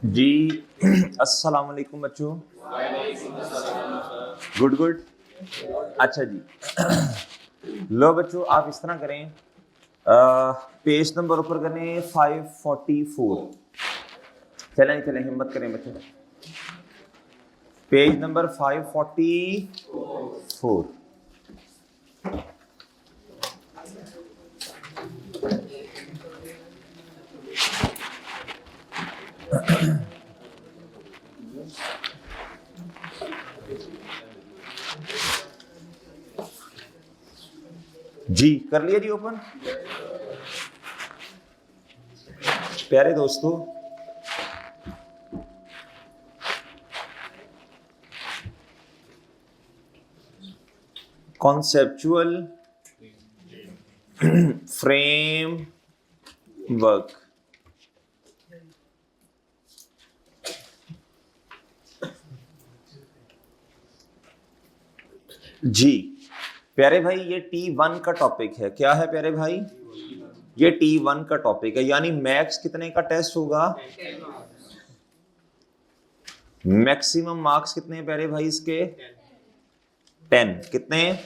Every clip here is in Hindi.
जी अस्सलाम वालेकुम बच्चों। Good good. अच्छा जी लो बच्चों, आप इस तरह करें, पेज नंबर ऊपर करें 544। चलें हिम्मत करें बच्चों, पेज नंबर 544। जी कर लिया जी ओपन। प्यारे दोस्तों, कॉन्सेप्चुअल फ्रेम वर्क। जी प्यारे भाई, ये T1 का टॉपिक है। क्या है प्यारे भाई? ये T1 का टॉपिक है, यानी मैक्स कितने का टेस्ट होगा? मैक्सिमम मार्क्स कितने हैं प्यारे भाई इसके? 10। कितने?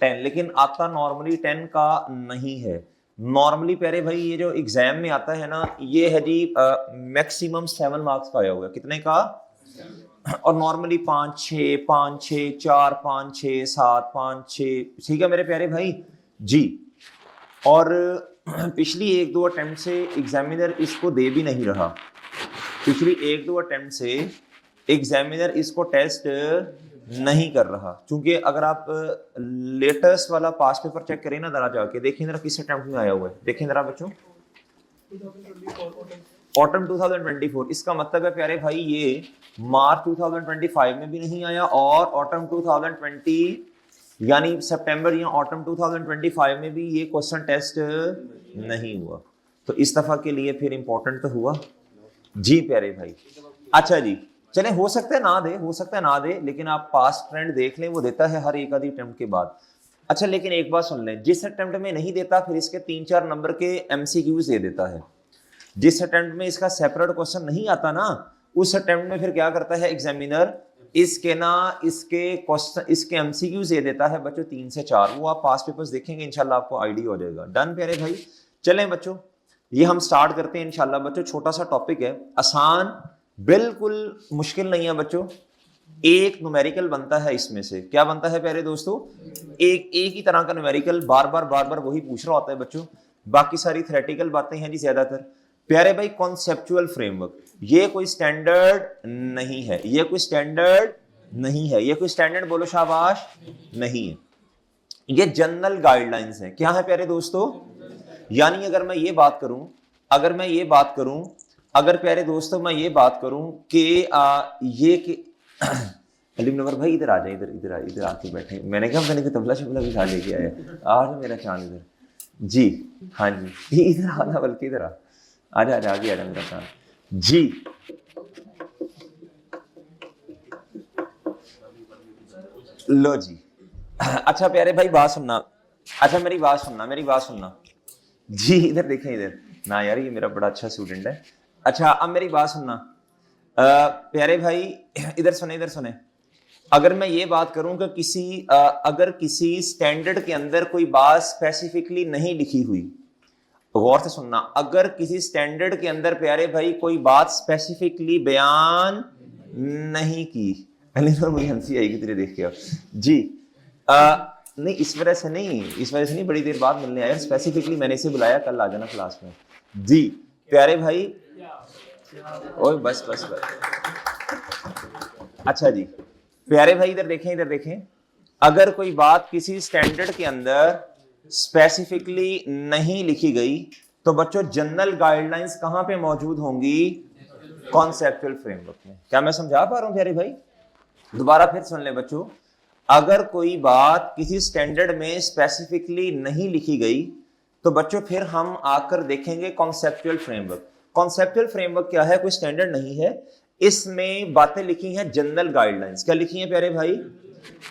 10। लेकिन आता नॉर्मली 10 का नहीं है। नॉर्मली प्यारे भाई ये जो एग्जाम में आता है ना, ये है जी मैक्सिमम 7 मार्क्स का आया हुआ है। कितने का? और नॉर्मली 5 6 5 6 4 5 6 7 5 6। ठीक है मेरे प्यारे भाई जी। और पिछली 1-2 अटेम्प्ट से एग्जामिनर इसको दे भी नहीं रहा। पिछली 1-2 अटेम्प्ट से एग्जामिनर इसको टेस्ट नहीं कर रहा, क्योंकि अगर आप लेटेस्ट वाला पास पेपर चेक करें ना, जरा जाके देखिए जरा किस अटेम्प्ट में आया हुआ है। देखिए जरा बच्चों, ऑटम 2024। इसका मतलब है प्यारे भाई ये मार्च 2025 में भी नहीं आया, और ऑटम 2020 यानी सितंबर या ऑटम 2025 में भी ये क्वेश्चन टेस्ट नहीं हुआ। तो इस दफा के लिए फिर इंपॉर्टेंट तो हुआ जी प्यारे भाई। अच्छा जी, चले हो सकता है ना दे, हो सकता है ना दे, लेकिन आप पास्ट ट्रेंड देख लें, वो देता है हर एक आधी अटेम्प्ट के बाद। अच्छा, लेकिन एक बात सुन लें, जिस अटेम्प्ट में नहीं देता फिर इसके 3-4 नंबर के MCQs दे देता है। जिस अटेम्प्ट में इसका सेपरेट क्वेश्चन नहीं आता ना, उस अटेम्प्ट में फिर क्या करता है एग्जामिनर, इसके ना इसके क्वेश्चन, इसके MCQs दे देता है बच्चों 3 से 4। वो आप पास पेपर्स देखेंगे इंशाल्लाह आपको आइडिया हो जाएगा। डन प्यारे भाई? चलें बच्चों, ये हम स्टार्ट करते हैं इंशाल्लाह। बच्चों छोटा सा टॉपिक है, आसान, बिल्कुल मुश्किल नहीं है बच्चों। एक न्यूमेरिकल बनता है इसमें से। क्या बनता है प्यारे दोस्तों? एक ही तरह का न्यूमेरिकल, बार बार वही पूछ रहा होता है बच्चों। बाकी सारी थ्योरेटिकल बातें हैं जी ज्यादातर। प्यारे भाई कॉन्सेप्चुअल फ्रेमवर्क, ये कोई स्टैंडर्ड नहीं है, ये कोई स्टैंडर्ड नहीं है, ये कोई स्टैंडर्ड बोलो शाबाश नहीं है, ये जनरल गाइडलाइंस है। क्या है प्यारे दोस्तों? यानी अगर मैं ये बात करूं, अगर प्यारे दोस्तों मैं ये बात करूं कि ये कि अलीम नवर भाई इधर आ जाए, इधर आके बैठे। मैंने कहा मैंने तबला शबला भी खा लेके आया, आज मेरा चांद इधर जी। हाँ जी इधर आना, बल्कि इधर आजा आगे आजा मेरा चांद जी। लो जी। अच्छा प्यारे भाई बात सुनना, अच्छा मेरी बात सुनना जी। इधर देखें, इधर ना यार, ये मेरा बड़ा अच्छा स्टूडेंट है। अच्छा अब मेरी बात सुनना प्यारे भाई, इधर सुने। अगर मैं ये बात करूं कि अगर किसी स्टैंडर्ड के अंदर कोई बात स्पेसिफिकली नहीं लिखी हुई, गौर से सुनना, अगर किसी स्टैंडर्ड के अंदर प्यारे भाई कोई बात स्पेसिफिकली बयान नहीं की, मुझे हंसी आएगी तेरे देख के अब जी। नहीं इस वजह से नहीं, बड़ी देर बाद मिलने आया, स्पेसिफिकली मैंने इसे बुलाया, कल आ जाना क्लास में जी। प्यारे भाई ओए बस। अच्छा जी प्यारे भाई इधर देखें, अगर कोई बात किसी स्टैंडर्ड के अंदर स्पेसिफिकली नहीं लिखी गई, तो बच्चों जनरल गाइडलाइंस कहां पे मौजूद होंगी? कॉन्सेप्चुअल फ्रेमवर्क में। क्या मैं समझा पा रहा हूं प्यारे भाई? दोबारा फिर सुन ले बच्चों, अगर कोई बात किसी स्टैंडर्ड में स्पेसिफिकली नहीं लिखी गई, तो बच्चों फिर हम आकर देखेंगे कॉन्सेप्चुअल फ्रेमवर्क। कॉन्सेप्चुअल फ्रेमवर्क क्या है? कोई स्टैंडर्ड नहीं है, इसमें बातें लिखी हैं जनरल गाइडलाइंस। क्या लिखी हैं प्यारे भाई?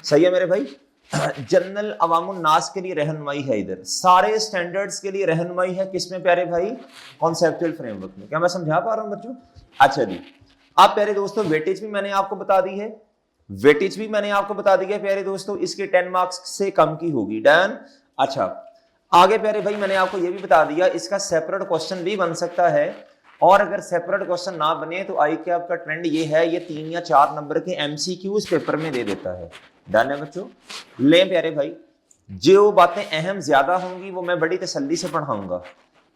सही है मेरे भाई? जनरल अवामुन नास के लिए रहनुमाई है, इधर सारे स्टैंडर्ड्स के लिए रहनुमाई है, किसमें प्यारे भाई? कॉन्सेप्चुअल फ्रेमवर्क में। क्या मैं समझा पा रहा हूं बच्चों? अच्छा जी, अब प्यारे दोस्तों वेटेज भी मैंने आपको बता दी है, वेटेज भी मैंने आपको बता दी है प्यारे दोस्तों, इसके 10 मार्क्स से कम की होगी। डन। अच्छा, आगे प्यारे भाई मैंने आपको यह भी बता दिया इसका सेपरेट क्वेश्चन भी बन सकता है, और अगर सेपरेट क्वेश्चन ना बने तो आई के आपका ट्रेंड ये है, ये 3 या 4 नंबर के एमसीक्यू इस पेपर में दे देता है। डन है बच्चों? ले प्यारे भाई, जो बातें अहम ज्यादा होंगी वो मैं बड़ी तसल्ली से पढ़ाऊंगा,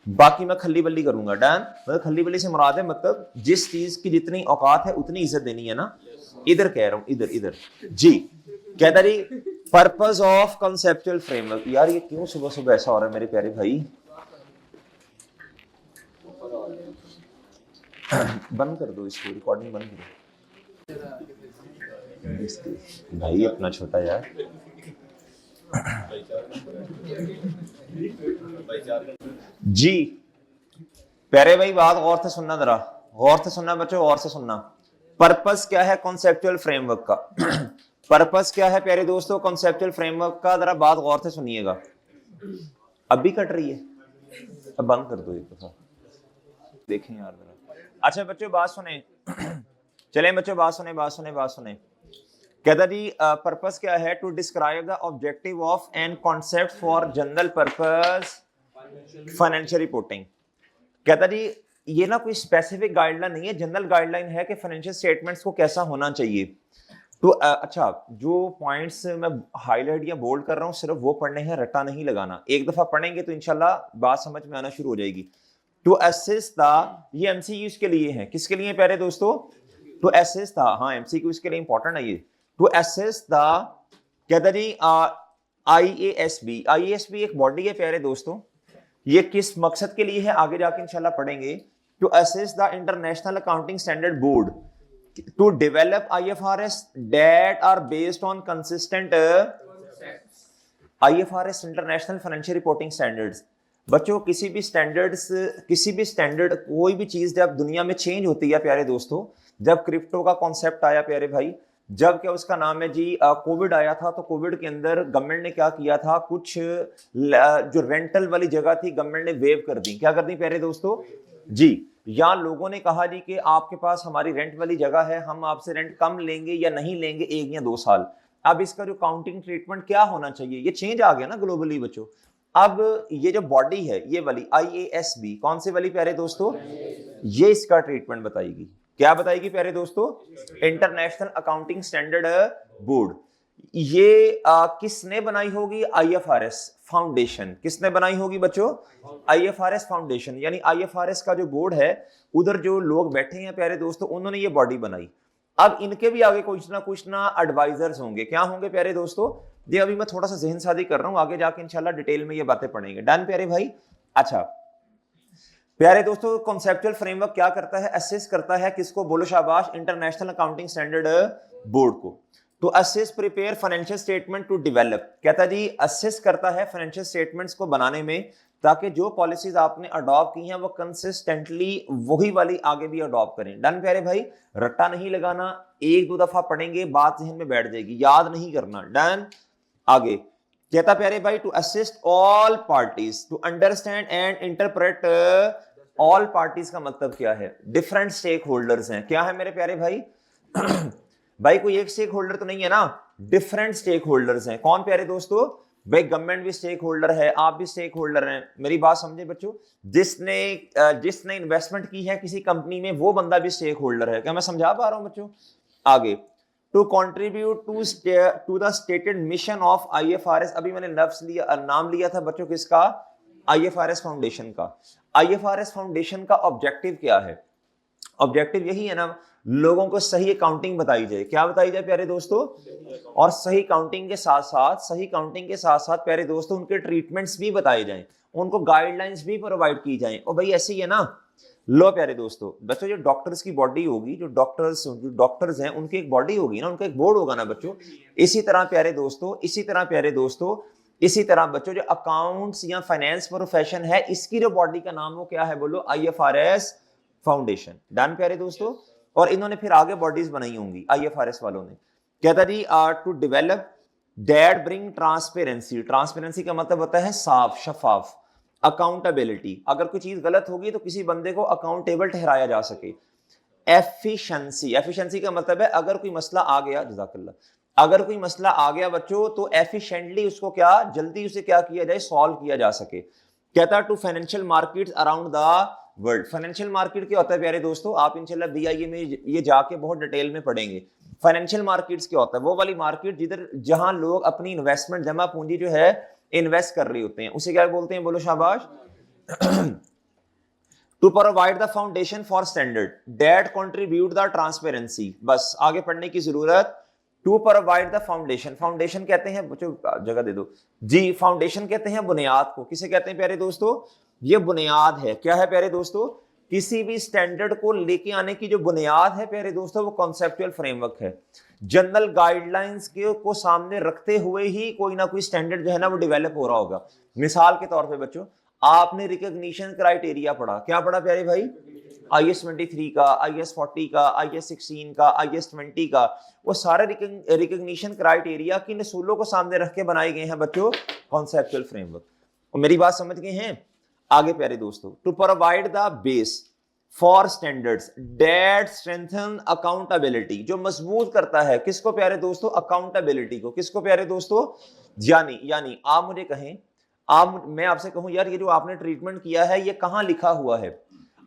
बाकी मैं खल्ली बल्ली करूंगा। डन? मतलब खल्ली बल्ली से मुराद है मतलब जिस चीज की जितनी औकात है उतनी इज्जत देनी है ना। इधर कह रहा हूं, इधर इधर जी। कहता जी पर्पस ऑफ कॉन्सेप्चुअल फ्रेमवर्क। यार ये क्यों सुबह सुबह ऐसा हो रहा है मेरे प्यारे भाई? बंद कर दो इसको, रिकॉर्डिंग बंद करो भाई, अपना छोटा यार। जी प्यारे भाई बात गौर से सुनना, जरा गौर से सुनना बच्चों, गौर से सुनना। पर्पस क्या है कॉन्सेप्चुअल फ्रेमवर्क का? पर्पस क्या है प्यारे दोस्तों कॉन्सेप्चुअल फ्रेमवर्क का? जरा बात गौर से सुनिएगा। अभी कट रही है, अब बंद कर दो एक दफा, देखें यार जरा। अच्छा बच्चों बात सुने, चलें बच्चों बात सुने, बात सुने, बात सुने। कहता जी पर्पस क्या है? To describe the objective of an concept for general purpose financial reporting. कहता जी ये ना कोई स्पेसिफिक गाइडलाइन नहीं है, जनरल गाइडलाइन है कि फाइनेंशियल स्टेटमेंट्स को कैसा होना चाहिए। तो अच्छा, जो पॉइंट्स मैं हाईलाइट या बोल्ड कर रहा हूं सिर्फ वो पढ़ने हैं, रट्टा नहीं लगाना। एक दफा पढ़ेंगे तो इंशाल्लाह बात समझ में आना शुरू हो जाएगी। टू असेस द, ये एमसीक्यूज के लिए है, किसके लिए प्यारे दोस्तों? टू असेस द, हाँ एमसीक्यूज के लिए इंपॉर्टेंट है ये। टू असेस द, कहता जी आईएएसबी, आईएएसबी एक बॉडी है प्यारे दोस्तों, ये किस मकसद के लिए है आगे जाके इंशाल्लाह पढ़ेंगे। To assess the international accounting standard board to develop IFRS that are based on consistent IFRS international financial reporting standards. बच्चों किसी भी स्टैंडर्ड कोई भी चीज जब दुनिया में चेंज होती है प्यारे दोस्तों, जब क्रिप्टो का कॉन्सेप्ट आया प्यारे भाई, जब क्या उसका नाम है जी कोविड आया था, तो कोविड के अंदर गवर्नमेंट ने क्या किया था, कुछ जो रेंटल वाली जगह थी गवर्नमेंट ने वेव कर दी। क्या कर दी प्यारे दोस्तों जी? या लोगों ने कहा जी कि आपके पास हमारी रेंट वाली जगह है, हम आपसे रेंट कम लेंगे या नहीं लेंगे 1 या 2 साल। अब इसका जो काउंटिंग ट्रीटमेंट क्या होना चाहिए, ये चेंज आ गया ना ग्लोबली बच्चों। अब ये जो बॉडी है ये वाली आईएएसबी, कौन से वाली प्यारे दोस्तों? ये इसका ट्रीटमेंट बताएगी। क्या बताएगी प्यारे दोस्तों? International accounting standard board. ये किसने बनाई होगी? IFRS foundation. किसने बनाई होगी बच्चों? IFRS foundation. यानी आईएफआरएस का जो बोर्ड है उधर जो लोग बैठे हैं प्यारे दोस्तों, उन्होंने ये बॉडी बनाई। अब इनके भी आगे कुछ ना एडवाइजर्स होंगे। क्या होंगे प्यारे दोस्तों? ये अभी मैं थोड़ा सा ज़हन साजी कर रहा हूं, आगे जाके इंशाल्लाह डिटेल में ये बातें पढ़ेंगे। डन प्यारे भाई? अच्छा प्यारे दोस्तों कॉन्सेप्चुअल फ्रेमवर्क क्या करता है? असेस करता है किसको? बोलो शाबाश, इंटरनेशनल अकाउंटिंग स्टैंडर्ड बोर्ड को। तो assess prepare financial statement to develop. कहता जी असेस करता है फाइनेंशियल स्टेटमेंट्स को बनाने में, ताकि जो पॉलिसीज आपने अडॉप्ट की हैं वो कंसिस्टेंटली वही वाली आगे भी अडॉप्ट करें। डन प्यारे भाई? रट्टा नहीं लगाना, 1-2 दफा पढ़ेंगे बात जहन में बैठ जाएगी, याद नहीं करना। डन? आगे कहता प्यारे भाई to assist all parties to understand and interpret. All parties का मतलब क्या है? डिफरेंट स्टेक होल्डर्स हैं। क्या है मेरे प्यारे भाई? भाई कोई एक स्टेक होल्डर तो नहीं है ना, डिफरेंट स्टेक होल्डर्स हैं। कौन प्यारे दोस्तों? भाई गवर्नमेंट भी स्टेक होल्डर है, आप भी स्टेक होल्डर हैं। मेरी बात समझे बच्चों? जिसने इन्वेस्टमेंट की है किसी कंपनी में वो बंदा भी स्टेक होल्डर है। क्या मैं समझा पा रहा हूं बच्चों? आगे to contribute to the stated mission of IFRS. अभी मैंने नाम लिया था बच्चों किसका? आईएफआरएस फाउंडेशन का। आईएफआरएस फाउंडेशन का ऑब्जेक्टिव क्या है? ऑब्जेक्टिव यही है ना, लोगों को सही अकाउंटिंग बताई जाए। क्या बताई जाए प्यारे दोस्तों? और सही काउंटिंग के साथ साथ प्यारे दोस्तों उनके ट्रीटमेंट्स भी बताए जाएं, उनको गाइडलाइंस भी प्रोवाइड की जाएं। और भाई ऐसे ही है ना। लो प्यारे दोस्तों, बच्चों जो डॉक्टर्स की बॉडी होगी, जो डॉक्टर्स हैं उनकी एक बॉडी होगी ना, उनका एक बोर्ड होगा ना बच्चों। इसी तरह प्यारे दोस्तों इसी तरह बच्चों जो अकाउंट्स या फाइनेंस प्रोफेशन है, इसकी जो बॉडी का नाम हो क्या है? बोलो आईएफआरएस फाउंडेशन। डन प्यारे दोस्तों? और इन्होंने फिर आगे बॉडीज बनाई होंगी आईएफआरएस वालों ने। कहता जी to develop that bring transparency, transparency का मतलब होता है साफ शफाफ, अकाउंटेबिलिटी, अगर कोई चीज गलत होगी तो किसी बंदे को अकाउंटेबल ठहराया जा सके। एफिशिएंसी, एफिशिएंसी का मतलब है अगर कोई मसला आ गया, जज़ाकल्लाह, अगर कोई मसला आ गया बच्चों तो एफिशिएंटली उसको क्या, जल्दी उसे क्या किया जाए, सॉल्व किया जा सके। कहता to financial markets around the world. Financial market क्या होता है प्यारे दोस्तों, आप इंशाल्लाह बीआईए में ये जाके बहुत डिटेल में पढ़ेंगे। फाइनेंशियल मार्केट्स क्या होता है, वो वाली मार्केट जिधर जहां लोग अपनी इन्वेस्टमेंट जमा पूंजी जो है इन्वेस्ट कर रहे होते हैं, उसे क्या बोलते हैं, बोलो शाबाश। To provide the foundation for standard that contribute the transparency, बस आगे पढ़ने की जरूरत। To provide the foundation, foundation कहते हैं बच्चों, जगह दे दो जी, फाउंडेशन कहते हैं बुनियाद को, किसे कहते हैं प्यारे दोस्तों, ये बुनियाद है, क्या है प्यारे दोस्तों, किसी भी स्टैंडर्ड को लेके आने की जो बुनियाद है प्यारे दोस्तों वो कॉन्सेप्चुअल फ्रेमवर्क है। जनरल गाइडलाइंस को सामने रखते हुए ही कोई ना कोई स्टैंडर्ड जो है ना वो डेवलप हो रहा होगा। मिसाल के तौर पे बच्चों आपने रिकॉग्निशन क्राइटेरिया पढ़ा, क्या पढ़ा प्यारे भाई, IS 23 का, IS 40 का, IS 16 का, IS 20 का, वो सारे रिकॉग्निशन क्राइटेरिया किन असूलों को सामने रख के बनाए गए हैं बच्चों, कॉन्सेप्चुअल फ्रेमवर्क। और मेरी बात समझ गए हैं, आगे प्यारे दोस्तों, to provide the base for standards that strengthen accountability, जो मजबूत करता है किसको प्यारे दोस्तों, अकाउंटेबिलिटी को, किसको प्यारे दोस्तों, यानी आप मुझे कहें, मैं आपसे कहूं यार ये जो आपने ट्रीटमेंट किया है ये कहां लिखा हुआ है,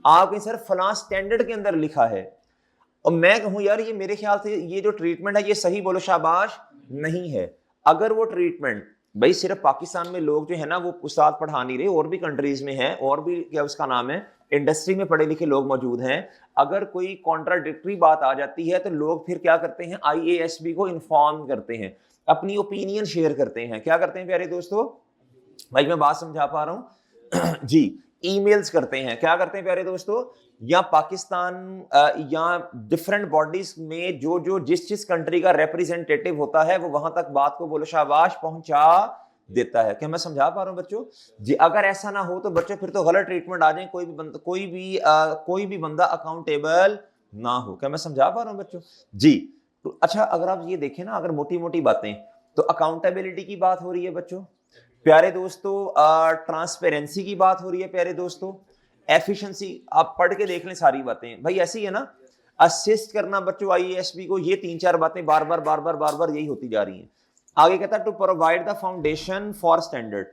आप कहीं सर फलां स्टैंडर्ड के अंदर लिखा है, और मैं कहूं यार ये मेरे ख्याल से ये जो ट्रीटमेंट है ये सही, बोलो शाबाश, नहीं है। अगर वो ट्रीटमेंट, भाई सिर्फ पाकिस्तान में लोग जो है ना वो उस्ताद पढ़ा नहीं रहे, और भी कंट्रीज में हैं, और भी क्या उसका नाम है, इंडस्ट्री में पढ़े लिखे लोग मौजूद हैं। अगर कोई कॉन्ट्राडिक्टरी बात आ जाती है तो लोग फिर क्या करते हैं, IASB को इन्फॉर्म करते हैं, अपनी ओपिनियन शेयर करते हैं, क्या करते हैं प्यारे दोस्तों, भाई मैं बात समझा पा रहा हूं जी, ईमेल्स करते हैं, क्या करते हैं प्यारे दोस्तों, या पाकिस्तान या डिफरेंट बॉडीज में जो जिस कंट्री का रिप्रेजेंटेटिव होता है वो वहां तक बात को, बोलो शाबाश, पहुंचा देता है। क्या मैं समझा पा रहा हूं बच्चों जी। अगर ऐसा ना हो तो बच्चों फिर तो गलत ट्रीटमेंट आ जाए, कोई भी बंदा अकाउंटेबल ना हो। क्या मैं समझा पा रहा हूं बच्चों जी। तो अच्छा अगर आप ये देखें ना, अगर मोटी मोटी बातें, तो अकाउंटेबिलिटी की बात हो रही है बच्चों प्यारे दोस्तों, ट्रांसपेरेंसी की बात हो रही है प्यारे दोस्तों, एफिशिएंसी, आप पढ़ के देख लें सारी बातें, भाई ऐसी है ना, असिस्ट करना बच्चों IASB को, ये 3-4 बातें बार बार यही होती जा रही हैं। आगे कहता है to provide the foundation for standard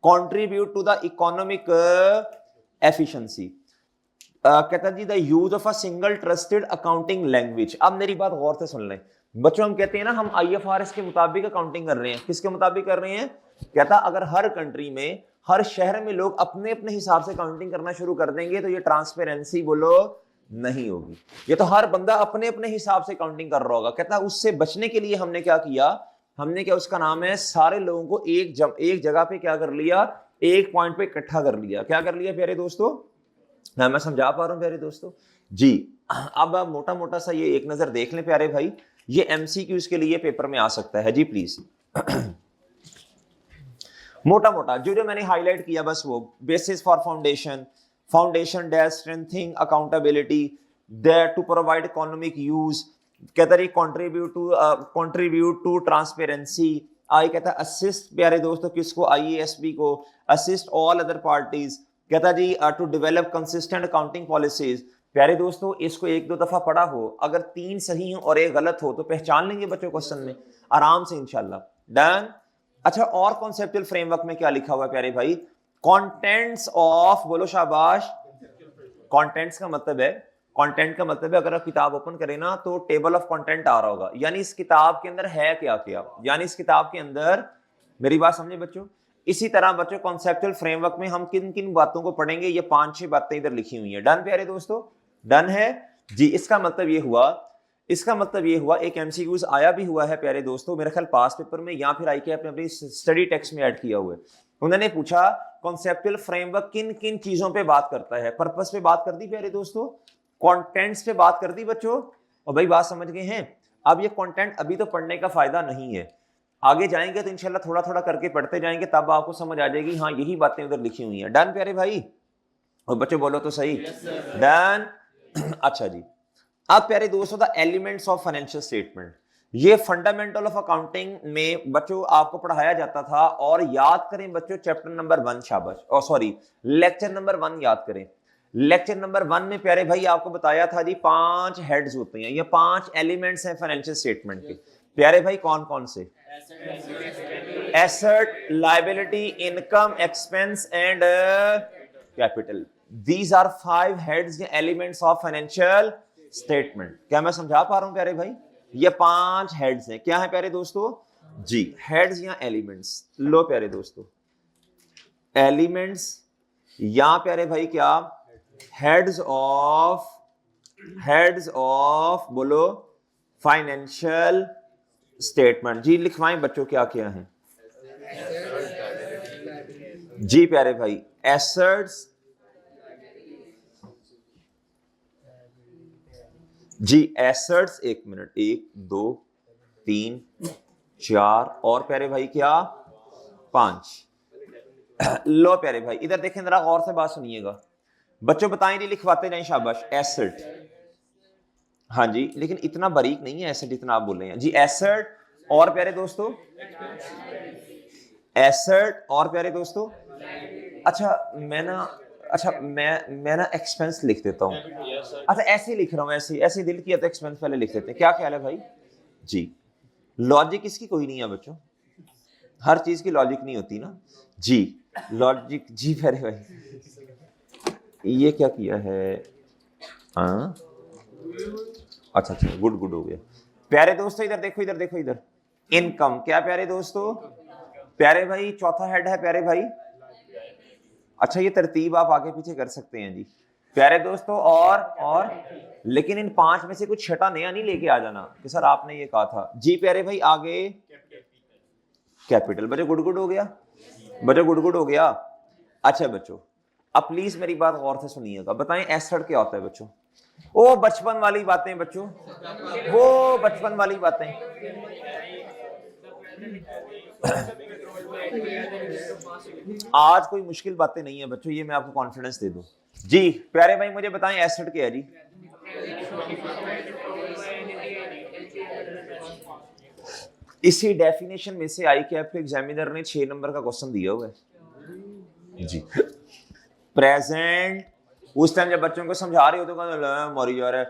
contribute to the economic efficiency, कहता जी the use of a single trusted accounting language. अब मेरी बात गौर से सुन लें बच्चों, हम कहते हैं ना हम IFRS के मुताबिक अकाउंटिंग कर रहे हैं, किसके मुताबिक कर रहे हैं, कहता अगर हर कंट्री में, हर शहर में लोग अपने अपने हिसाब से काउंटिंग करना शुरू कर देंगे तो ये ट्रांसपेरेंसी बोलो नहीं होगी, ये तो हर बंदा अपने अपने हिसाब से काउंटिंग कर रहा होगा। कहता उससे बचने के लिए हमने क्या किया, हमने क्या, उसका नाम है, सारे लोगों को एक जगह पे क्या कर लिया, एक पॉइंट पे इकट्ठा कर लिया। क्या कर लिया प्यारे दोस्तों, मैं समझा पा रहा हूं प्यारे दोस्तों जी। अब आप मोटा मोटा सा ये एक नजर देख लें प्यारे भाई, ये MCQs के लिए पेपर में आ सकता है जी प्लीज। मोटा मोटा जो मैंने हाईलाइट किया बस वो, basis for foundation dash strengthening accountability, that to provide economic use, कहता है कंट्रीब्यूट टू ट्रांसपेरेंसी, आई कहता है असिस्ट प्यारे दोस्तों किसको, IASB को, असिस्ट ऑल अदर पार्टीज, कहता जी to develop consistent accounting policies. प्यारे दोस्तों इसको 1-2 दफा पढ़ा हो, अगर 3 सही हो और 1 गलत हो तो पहचान लेंगे बच्चों क्वेश्चन में आराम से इंशाल्लाह, डन। अच्छा और कॉन्सेप्चुअल फ्रेमवर्क में क्या लिखा हुआ है प्यारे भाई, कंटेंट्स ऑफ, बोलो शाबाश, कंटेंट्स का मतलब है, कंटेंट का मतलब है अगर आप किताब ओपन करें ना तो टेबल ऑफ कंटेंट आ रहा होगा, यानी इस किताब के अंदर है क्या क्या, यानी इस किताब के अंदर, मेरी बात समझे बच्चों। इसी तरह बच्चों कॉन्सेप्चुअल फ्रेमवर्क में हम किन किन बातों को पढ़ेंगे, ये 5-6 बातें इधर लिखी हुई है, डन प्यारे दोस्तों, डन है जी। इसका मतलब ये हुआ एक MCQs आया भी हुआ है प्यारे दोस्तों, मेरे ख्याल पास पेपर में या फिर IK आपने अपनी स्टडी टेक्स्ट में ऐड किया हुआ है। उन्होंने पूछा कॉन्सेप्चुअल फ्रेमवर्क किन किन चीजों पे बात करता है, पर्पस पे बात कर दी प्यारे दोस्तों, कंटेंट्स पे बात कर दी बच्चों, और भाई बात समझ गए हैं। अब ये कंटेंट अभी तो पढ़ने का फायदा नहीं है, आगे जाएंगे तो इंशाल्लाह थोड़ा थोड़ा करके पढ़ते जाएंगे, तब आपको समझ आ जाएगी हाँ यही बातें उधर लिखी हुई हैं, डन प्यारे भाई, और बच्चों बोलो तो सही, डन। अच्छा जी, अब प्यारे दोस्तों the elements of financial statement, ये फंडामेंटल ऑफ अकाउंटिंग में बच्चों आपको पढ़ाया जाता था। और याद करें बच्चों चैप्टर नंबर 1, शाबाश, और सॉरी लेक्चर नंबर 1 याद करें। लेक्चर नंबर 1 में प्यारे भाई आपको बताया था जी 5 हेड्स होते हैं, ये 5 एलिमेंट्स हैं फाइनेंशियल स्टेटमेंट के। प्यारे भाई कौन कौन से? Asset, liability, income, expense and capital. These are 5 heads या एलिमेंट्स ऑफ फाइनेंशियल स्टेटमेंट। क्या मैं समझा पा रहा हूं प्यारे भाई? ये 5 हेड्स हैं। क्या है प्यारे दोस्तों जी? हेड्स या एलिमेंट्स। लो प्यारे दोस्तों, एलिमेंट्स या प्यारे भाई क्या? हेड्स ऑफ बोलो फाइनेंशियल स्टेटमेंट। जी लिखवाएं बच्चों क्या क्या है जी प्यारे भाई? एसेट्स जी, एसेट्स, 1 मिनट, 1 2 3 4 और प्यारे भाई क्या? 5। लो प्यारे भाई इधर देखें जरा गौर से बात सुनिएगा बच्चों, बताएं नहीं लिखवाते नहीं, शाबाश। एसेट, हाँ जी, लेकिन इतना बारीक नहीं है एसेट जितना आप बोल रहे हैं जी। एसेट और प्यारे दोस्तों, एसेट और प्यारे दोस्तों, अच्छा मैं ना एक्सपेंस लिख देता हूँ। अच्छा ऐसे ही लिख रहा हूँ, ऐसे दिल किया तो एक्सपेंस पहले लिख देते हैं। क्या ख्याल है भाई जी? लॉजिक इसकी कोई नहीं है बच्चों, हर चीज की लॉजिक नहीं होती ना जी। लॉजिक जी प्यारे भाई, ये क्या किया है? हाँ अच्छा गुड हो गया। प्यारे दोस्तों इधर देखो, इधर इनकम। क्या प्यारे दोस्तों? प्यारे भाई चौथा हेड है प्यारे भाई। अच्छा ये तरतीब आप आगे पीछे कर सकते हैं जी प्यारे दोस्तों। और लेकिन इन 5 में से कुछ छठा नया नहीं लेके आ जाना कि सर आपने ये कहा था जी प्यारे भाई। आगे कैपिटल। बच्चों गुड हो गया, बच्चों गुड हो गया। अच्छा बच्चों अब प्लीज मेरी बात गौर से सुनिएगा, बताएं एसेट क्या होता है बच्चों? वो बचपन वाली बातें बच्चों, वो बचपन वाली बातें। आज कोई मुश्किल बातें नहीं है बच्चों, ये मैं आपको कॉन्फिडेंस दे दूं जी। प्यारे भाई मुझे बताएं एसेट क्या है जी? इसी डेफिनेशन में से आई के आपके एग्जामिनर ने 6 नंबर का क्वेश्चन दिया हुआ है जी। प्रेजेंट, उस टाइम जब बच्चों को समझा रहे हो तो मरी जा रहा है,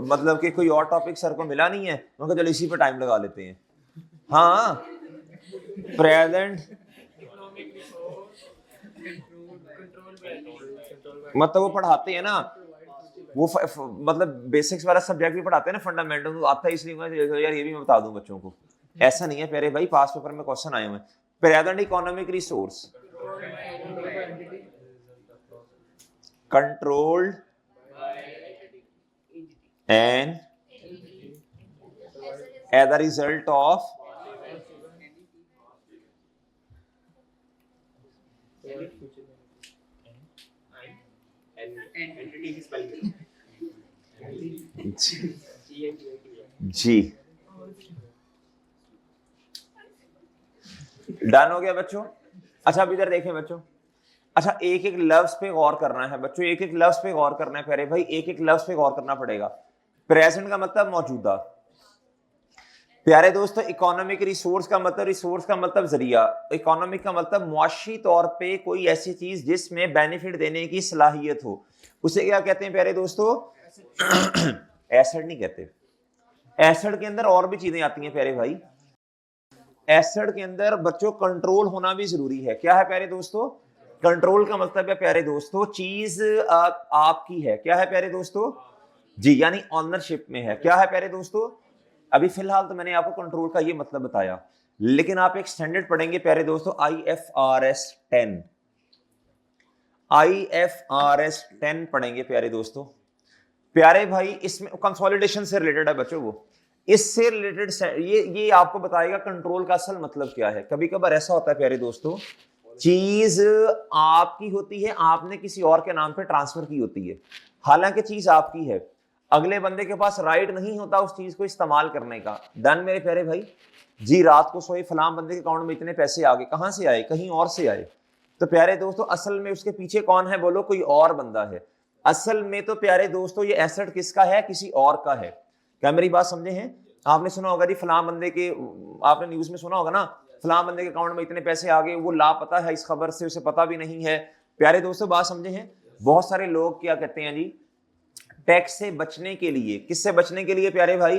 मतलब कि कोई और टॉपिक सर को मिला नहीं है, उनको चलो इसी पे टाइम लगा लेते हैं। हाँ प्रेजेंट मतलब वो पढ़ाते हैं ना, वो मतलब बेसिक्स वाला सब्जेक्ट भी पढ़ाते हैं ना, फंडामेंटल तो आता है, इसलिए यार ये भी मैं बता दूं बच्चों को। ऐसा नहीं है प्यारे भाई, पास पेपर में क्वेश्चन आए हुए। Present economic resource controlled and as a result of जी। डन हो गया बच्चों? अच्छा अब इधर देखें बच्चों, अच्छा एक लफ्ज पे गौर करना है बच्चों, एक लफ्ज पे गौर करना है प्यारे भाई, एक लफ्ज पे गौर करना पड़ेगा। प्रेजेंट का मतलब मौजूदा। प्यारे दोस्तों इकोनॉमिक रिसोर्स का मतलब जरिया। इकोनॉमिक का मतलब मुआशी तौर पे कोई ऐसी चीज जिसमें बेनिफिट देने की सलाहियत हो, उसे क्या कहते हैं प्यारे दोस्तों? एसेट नहीं कहते। एसेट के अंदर और भी चीजें आती हैं प्यारे भाई। एसेट के अंदर बच्चों कंट्रोल होना भी जरूरी है। क्या है प्यारे दोस्तों? कंट्रोल का मतलब है प्यारे दोस्तों चीज आपकी है। क्या है प्यारे दोस्तों जी? यानी ऑनरशिप में है। क्या है प्यारे दोस्तों? अभी फिलहाल तो मैंने आपको कंट्रोल का ये मतलब बताया, लेकिन आप एक स्टैंडर्ड पढ़ेंगे प्यारे दोस्तों IFRS 10, IFRS 10 पढ़ेंगे प्यारे दोस्तों। प्यारे भाई इसमें कंसोलिडेशन से रिलेटेड है बच्चों, वो इससे रिलेटेड ये आपको बताएगा कंट्रोल का असल मतलब क्या है। कभी कभार ऐसा होता है प्यारे दोस्तों चीज आपकी होती है, आपने किसी और के नाम पे ट्रांसफर की होती है, हालांकि चीज आपकी है, अगले बंदे के पास राइट नहीं होता उस चीज को इस्तेमाल करने का। डन मेरे प्यारे भाई जी। रात को सोए फलाम बंदे के अकाउंट में इतने पैसे आ गए, कहां से आए? कहीं और से आए। तो प्यारे दोस्तों असल में उसके पीछे कौन है? बोलो कोई और बंदा है। असल में तो प्यारे दोस्तों ये एसेट किसका है? किसी और का है। क्या मेरी बात समझे हैं? आपने सुना होगा जी फलां बंदे के, आपने न्यूज में सुना होगा ना, फलां बंदे के अकाउंट में इतने पैसे आ गए, वो लापता है इस खबर से, उसे पता भी नहीं है। प्यारे दोस्तों बात समझे हैं, बहुत सारे लोग क्या कहते हैं जी, टैक्स से बचने के लिए, किससे बचने के लिए प्यारे भाई,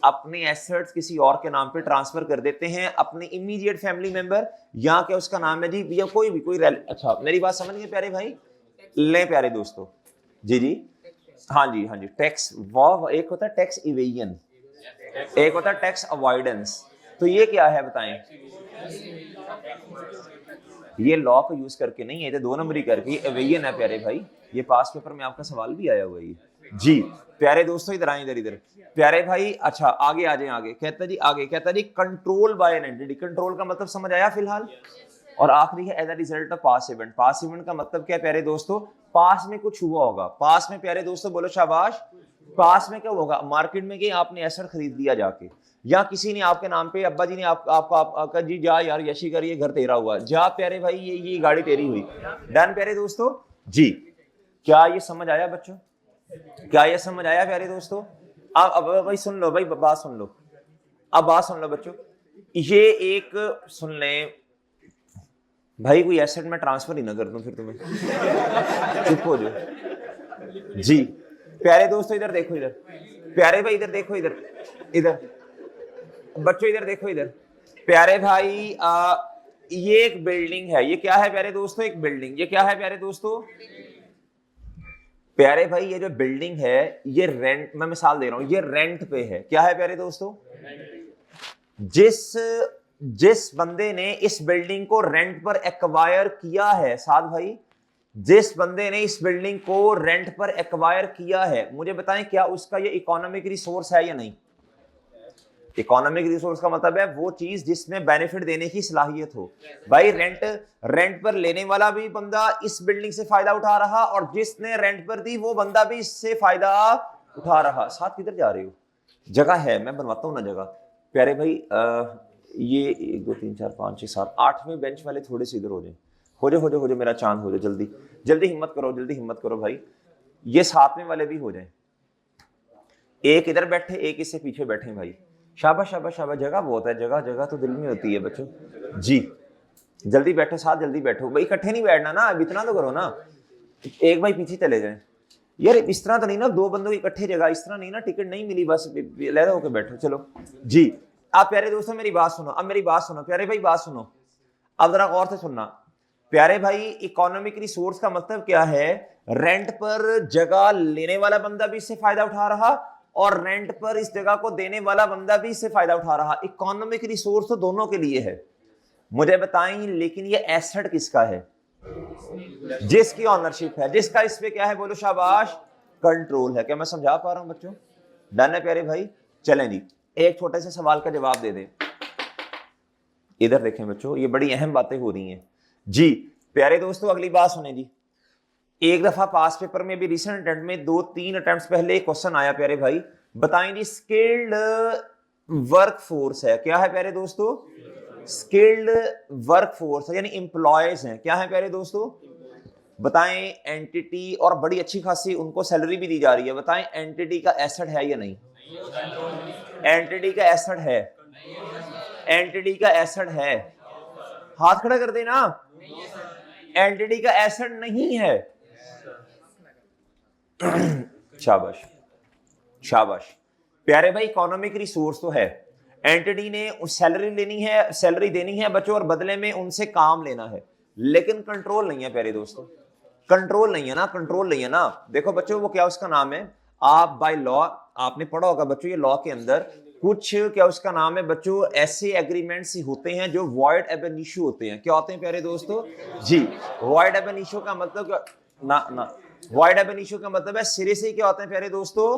अपने एसेट्स किसी और के नाम पे ट्रांसफर कर देते हैं, अपने इमीडिएट फैमिली मेंबर, या क्या उसका नाम है जी, या कोई भी कोई अच्छा मेरी बात समझ गए प्यारे भाई, ले प्यारे दोस्तों, जी जी हाँ जी हाँ जी, टैक्स वो एक होता है टैक्स इवेजन, एक होता है टैक्स अवॉइडेंस। तो ये क्या है बताएं, ये लॉ को यूज करके नहीं है, ये 2 नंबरी करके एवेजन है प्यारे भाई, ये पास पेपर में आपका सवाल भी आया हुआ है जी। प्यारे दोस्तों इधर आए, इधर इधर प्यारे भाई, अच्छा आगे आ जाए, आगे कहता जी, आगे कहता जी control by an entity, control का मतलब समझ आया फिलहाल। और आखिरी है as a result of past event, past event का मतलब क्या है प्यारे दोस्तों, पास में कुछ हुआ होगा, पास में प्यारे दोस्तों बोलो शाबाश, पास में क्या होगा, मार्केट में गए आपने एसेट खरीद लिया जाके, या किसी ने आपके नाम पे, अब्बा जी ने आपको आपका जी जा यार यशी कर, ये घर तेरा हुआ, जा प्यारे भाई ये गाड़ी तेरी हुई, डन प्यारे दोस्तों जी। क्या ये समझ आया बच्चों, क्या ये समझ आया प्यारे दोस्तों? अब भाई सुन लो भाई, बात सुन लो, अब बात सुन लो बच्चों, ये एक सुन लें भाई, कोई एसेट में ट्रांसफर ही ना कर दूं फिर तुम्हें चुप हो जाओ जी। प्यारे दोस्तों इधर देखो, इधर प्यारे भाई इधर देखो, इधर इधर बच्चों इधर देखो, इधर प्यारे भाई ये एक बिल्डिंग है, ये क्या है प्यारे दोस्तों, एक बिल्डिंग, ये क्या है प्यारे दोस्तों, प्यारे भाई ये जो बिल्डिंग है ये रेंट, मैं मिसाल दे रहा हूं, ये रेंट पे है, क्या है प्यारे दोस्तों, जिस बंदे ने इस बिल्डिंग को रेंट पर एक्वायर किया है, साथ भाई जिस बंदे ने इस बिल्डिंग को रेंट पर एक्वायर किया है, मुझे बताएं क्या उसका ये इकोनॉमिक रिसोर्स है या नहीं? इकोनॉमिक रिसोर्स का मतलब है वो चीज जिसमें बेनिफिट देने की सलाहियत हो। भाई रेंट पर लेने वाला भी बंदा इस बिल्डिंग से फायदा उठा रहा, और जिसने रेंट पर दी वो बंदा भी इससे फायदा उठा रहा। साथ किधर जा रहे हो, जगह है, मैं बनवाता हूं ना जगह। प्यारे भाई ये 1 2 3 4 5 6 7 8वें बेंच वाले थोड़े से इधर हो जाए, हो जाए मेरा चांद हो जाए, जल्दी जल्दी हिम्मत करो, जल्दी हिम्मत करो भाई, ये 7वें वाले भी हो जाए, एक इधर बैठे एक इससे पीछे बैठे भाई, शाबाश शाबाश शाबाश, जगह बहुत है, जगह तो दिल में होती है बच्चों जी। जल्दी बैठो साथ, जल्दी बैठो भाई, इकट्ठे नहीं बैठना ना, अब इतना तो करो ना, एक भाई पीछे चले जाए यार, इस तरह तो नहीं ना 2 बंदों की इकट्ठे जगह, इस तरह नहीं ना, टिकट नहीं मिली बस लहरा होकर बैठो, चलो जी। आप प्यारे दोस्तों मेरी बात सुनो, अब मेरी बात सुनो प्यारे भाई, बात सुनो अब जरा गौर से सुनना प्यारे भाई। इकोनॉमिक रिसोर्स का मतलब क्या है, रेंट पर जगह लेने वाला बंदा भी इससे फायदा उठा रहा, और रेंट पर इस जगह को देने वाला बंदा भी इससे फायदा उठा रहा। इकोनॉमिक रिसोर्स तो दोनों के लिए है, मुझे बताएं लेकिन ये एसेट किसका है, जिसकी ऑनरशिप है, जिसका इस पे क्या है, बोलो शाबाश, कंट्रोल है। क्या मैं समझा पा रहा हूं बच्चों? डन है प्यारे भाई? चलें जी, एक छोटे से सवाल का जवाब दे दें। इधर देखें बच्चों, ये बड़ी अहम बातें हो रही हैं जी। प्यारे दोस्तों अगली बात सुने जी, एक दफा पास पेपर में भी रिसेंट अटेम्प्ट में 2-3 अटेम्प्ट्स पहले एक क्वेश्चन आया प्यारे भाई, बताएं जी स्किल्ड वर्क फोर्स है, क्या है प्यारे दोस्तों, स्किल्ड वर्क फोर्स यानी एम्प्लॉयज हैं, क्या है प्यारे दोस्तों, बताएं एंटिटी, और बड़ी अच्छी खासी उनको सैलरी भी दी जा रही है, बताएं एंटिटी का एसेट है या नहीं? एंटिटी का एसेट है, एंटिटी का एसेट है, हाथ खड़ा कर देना, एंटिटी का एसेट नहीं है। शाबाश शाबाश प्यारे भाई, इकोनॉमिक रिसोर्स तो है, एंटिटी ने सैलरी लेनी है, सैलरी देनी है बच्चों, और बदले में उनसे काम लेना है, लेकिन कंट्रोल नहीं है प्यारे दोस्तों, कंट्रोल नहीं है ना, कंट्रोल नहीं है ना। देखो बच्चों वो क्या उसका नाम है, आप बाय लॉ आपने पढ़ा होगा बच्चों, ये लॉ के अंदर कुछ क्या उसका नाम है बच्चों, ऐसे एग्रीमेंट्स होते हैं जो वॉइड एब इनिशियो होते हैं। क्या होते हैं प्यारे दोस्तों जी? वॉइड एब इनिशियो का मतलब ना वॉइड एब इनिशियो का मतलब है सिरे से क्या होते हैं प्यारे दोस्तों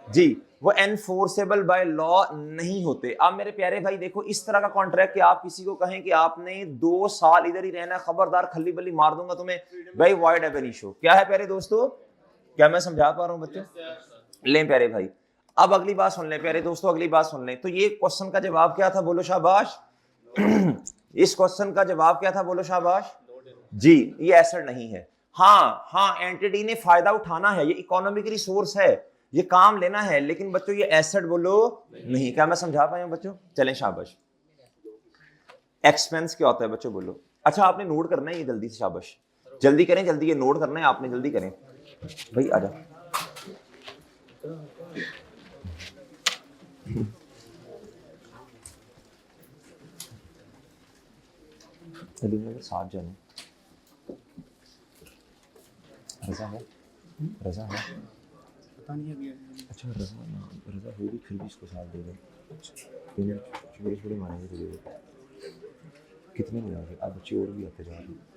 जी, वो एनफोर्सेबल बाय लॉ नहीं होते। अब मेरे प्यारे भाई देखो, इस तरह का कॉन्ट्रैक्ट कि आप किसी को कहें कि आपने 2 साल इधर ही रहना, खबरदार खल्ली बल्ली मार दूंगा तुम्हें, भाई वॉइड एब इनिशियो क्या है प्यारे दोस्तों? क्या मैं समझा पा रहा हूं बच्चों? ले प्यारे भाई, अब अगली बात सुन ले प्यारे दोस्तों, अगली बात सुन ले। तो ये क्वेश्चन का जवाब क्या था, बोलो शाबाश। इस क्वेश्चन का जवाब क्या था, बोलो शाबाश जी, ये एसेट नहीं है। हाँ, एंटिटी ने फायदा उठाना है, ये इकोनॉमिक रिसोर्स है, ये काम लेना है, लेकिन बच्चों ये एसेट बोलो नहीं। क्या मैं समझा पाया हूं बच्चों? चलें शाबाश। एक्सपेंस क्या होता है बच्चों बोलो? अच्छा आपने नोट करना है ये जल्दी से, शाबाश जल्दी करें, जल्दी ये नोट करना है आपने, जल्दी करें भाई। आ जाओ साथ जाने। रजा है, रजा है, पता नहीं अभी। अच्छा रजा ना, रजा होगी फिर भी इसको साथ दे दो। छोटे छोटे मारेंगे तो दे दो। कितने में आगे अब बच्चे और भी आते जा रहे हैं।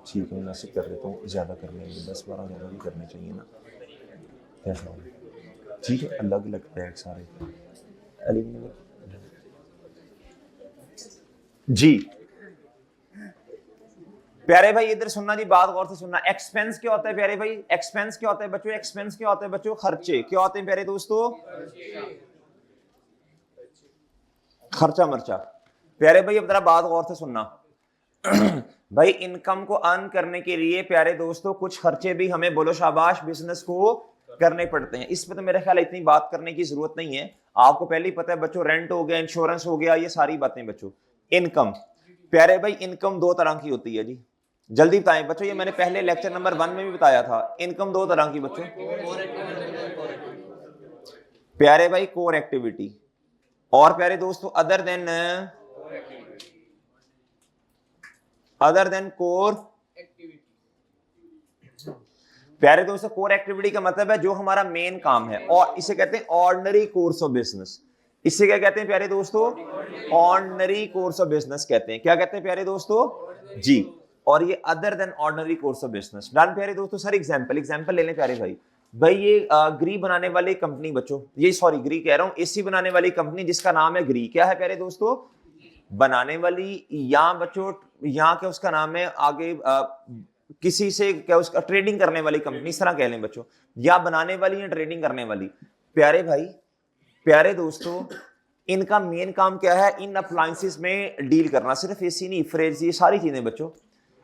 ठीक है मैं मैसेज कर देता हूँ, ज़्यादा कर लेंगे, 10-12 ज़्यादा भी करने चाहिए ना, कैसा होगा? ठीक है अलग अलग पैक सारे जी। प्यारे भाई इधर सुनना जी, बात गौर से सुनना। एक्सपेंस क्या होता है प्यारे भाई? एक्सपेंस क्या होता है बच्चों? एक्सपेंस क्या होता है बच्चों? खर्चे। क्या होते हैं प्यारे दोस्तों? खर्चा मर्चा। प्यारे भाई अब जरा बात गौर से सुनना भाई इनकम को अर्न करने के लिए प्यारे दोस्तों कुछ खर्चे भी हमें बोलो शाबाश बिजनेस को करने पड़ते हैं। इस पे तो मेरे ख्याल इतनी बात करने की जरूरत नहीं है, आपको पहले ही पता है बच्चों। रेंट हो गया, इंश्योरेंस हो गया, ये सारी बातें बच्चों। इनकम प्यारे भाई, इनकम दो तरह की होती है जी, जल्दी बताएं बच्चों। ये मैंने पहले लेक्चर नंबर 1 में भी बताया था, इनकम दो तरह की बच्चों। प्यारे भाई कोर एक्टिविटी, और प्यारे दोस्तों अदर देन कोर एक्टिविटी। प्यारे दोस्तों कोर एक्टिविटी का मतलब है जो हमारा मेन काम है, और इसे कहते हैं ऑर्डिनरी कोर्स ऑफ बिजनेस। इससे क्या कहते हैं प्यारे दोस्तों? ऑर्डिनरी कोर्स ऑफ बिजनेस कहते हैं। क्या कहते हैं प्यारे दोस्तों? जी। और ये other than ordinary course of business. Done प्यारे दोस्तों। सर एग्जांपल ले लें प्यारे भाई। भाई ये ग्री बनाने वाली कंपनी बच्चों, ये सॉरी ग्री कह रहा हूं, एसी बनाने वाली कंपनी जिसका नाम है ग्री। क्या है प्यारे दोस्तों? बनाने वाली, या बच्चों यहाँ के उसका नाम है आगे किसी से क्या उसका ट्रेडिंग करने वाली कंपनी, इस तरह कह लें बच्चों, या बनाने वाली या ट्रेडिंग करने वाली। प्यारे भाई प्यारे दोस्तों इनका मेन काम क्या है? इन अप्लायंसेस में डील करना। सिर्फ एसी नहीं, फ्रिज, ये सारी चीजें बच्चों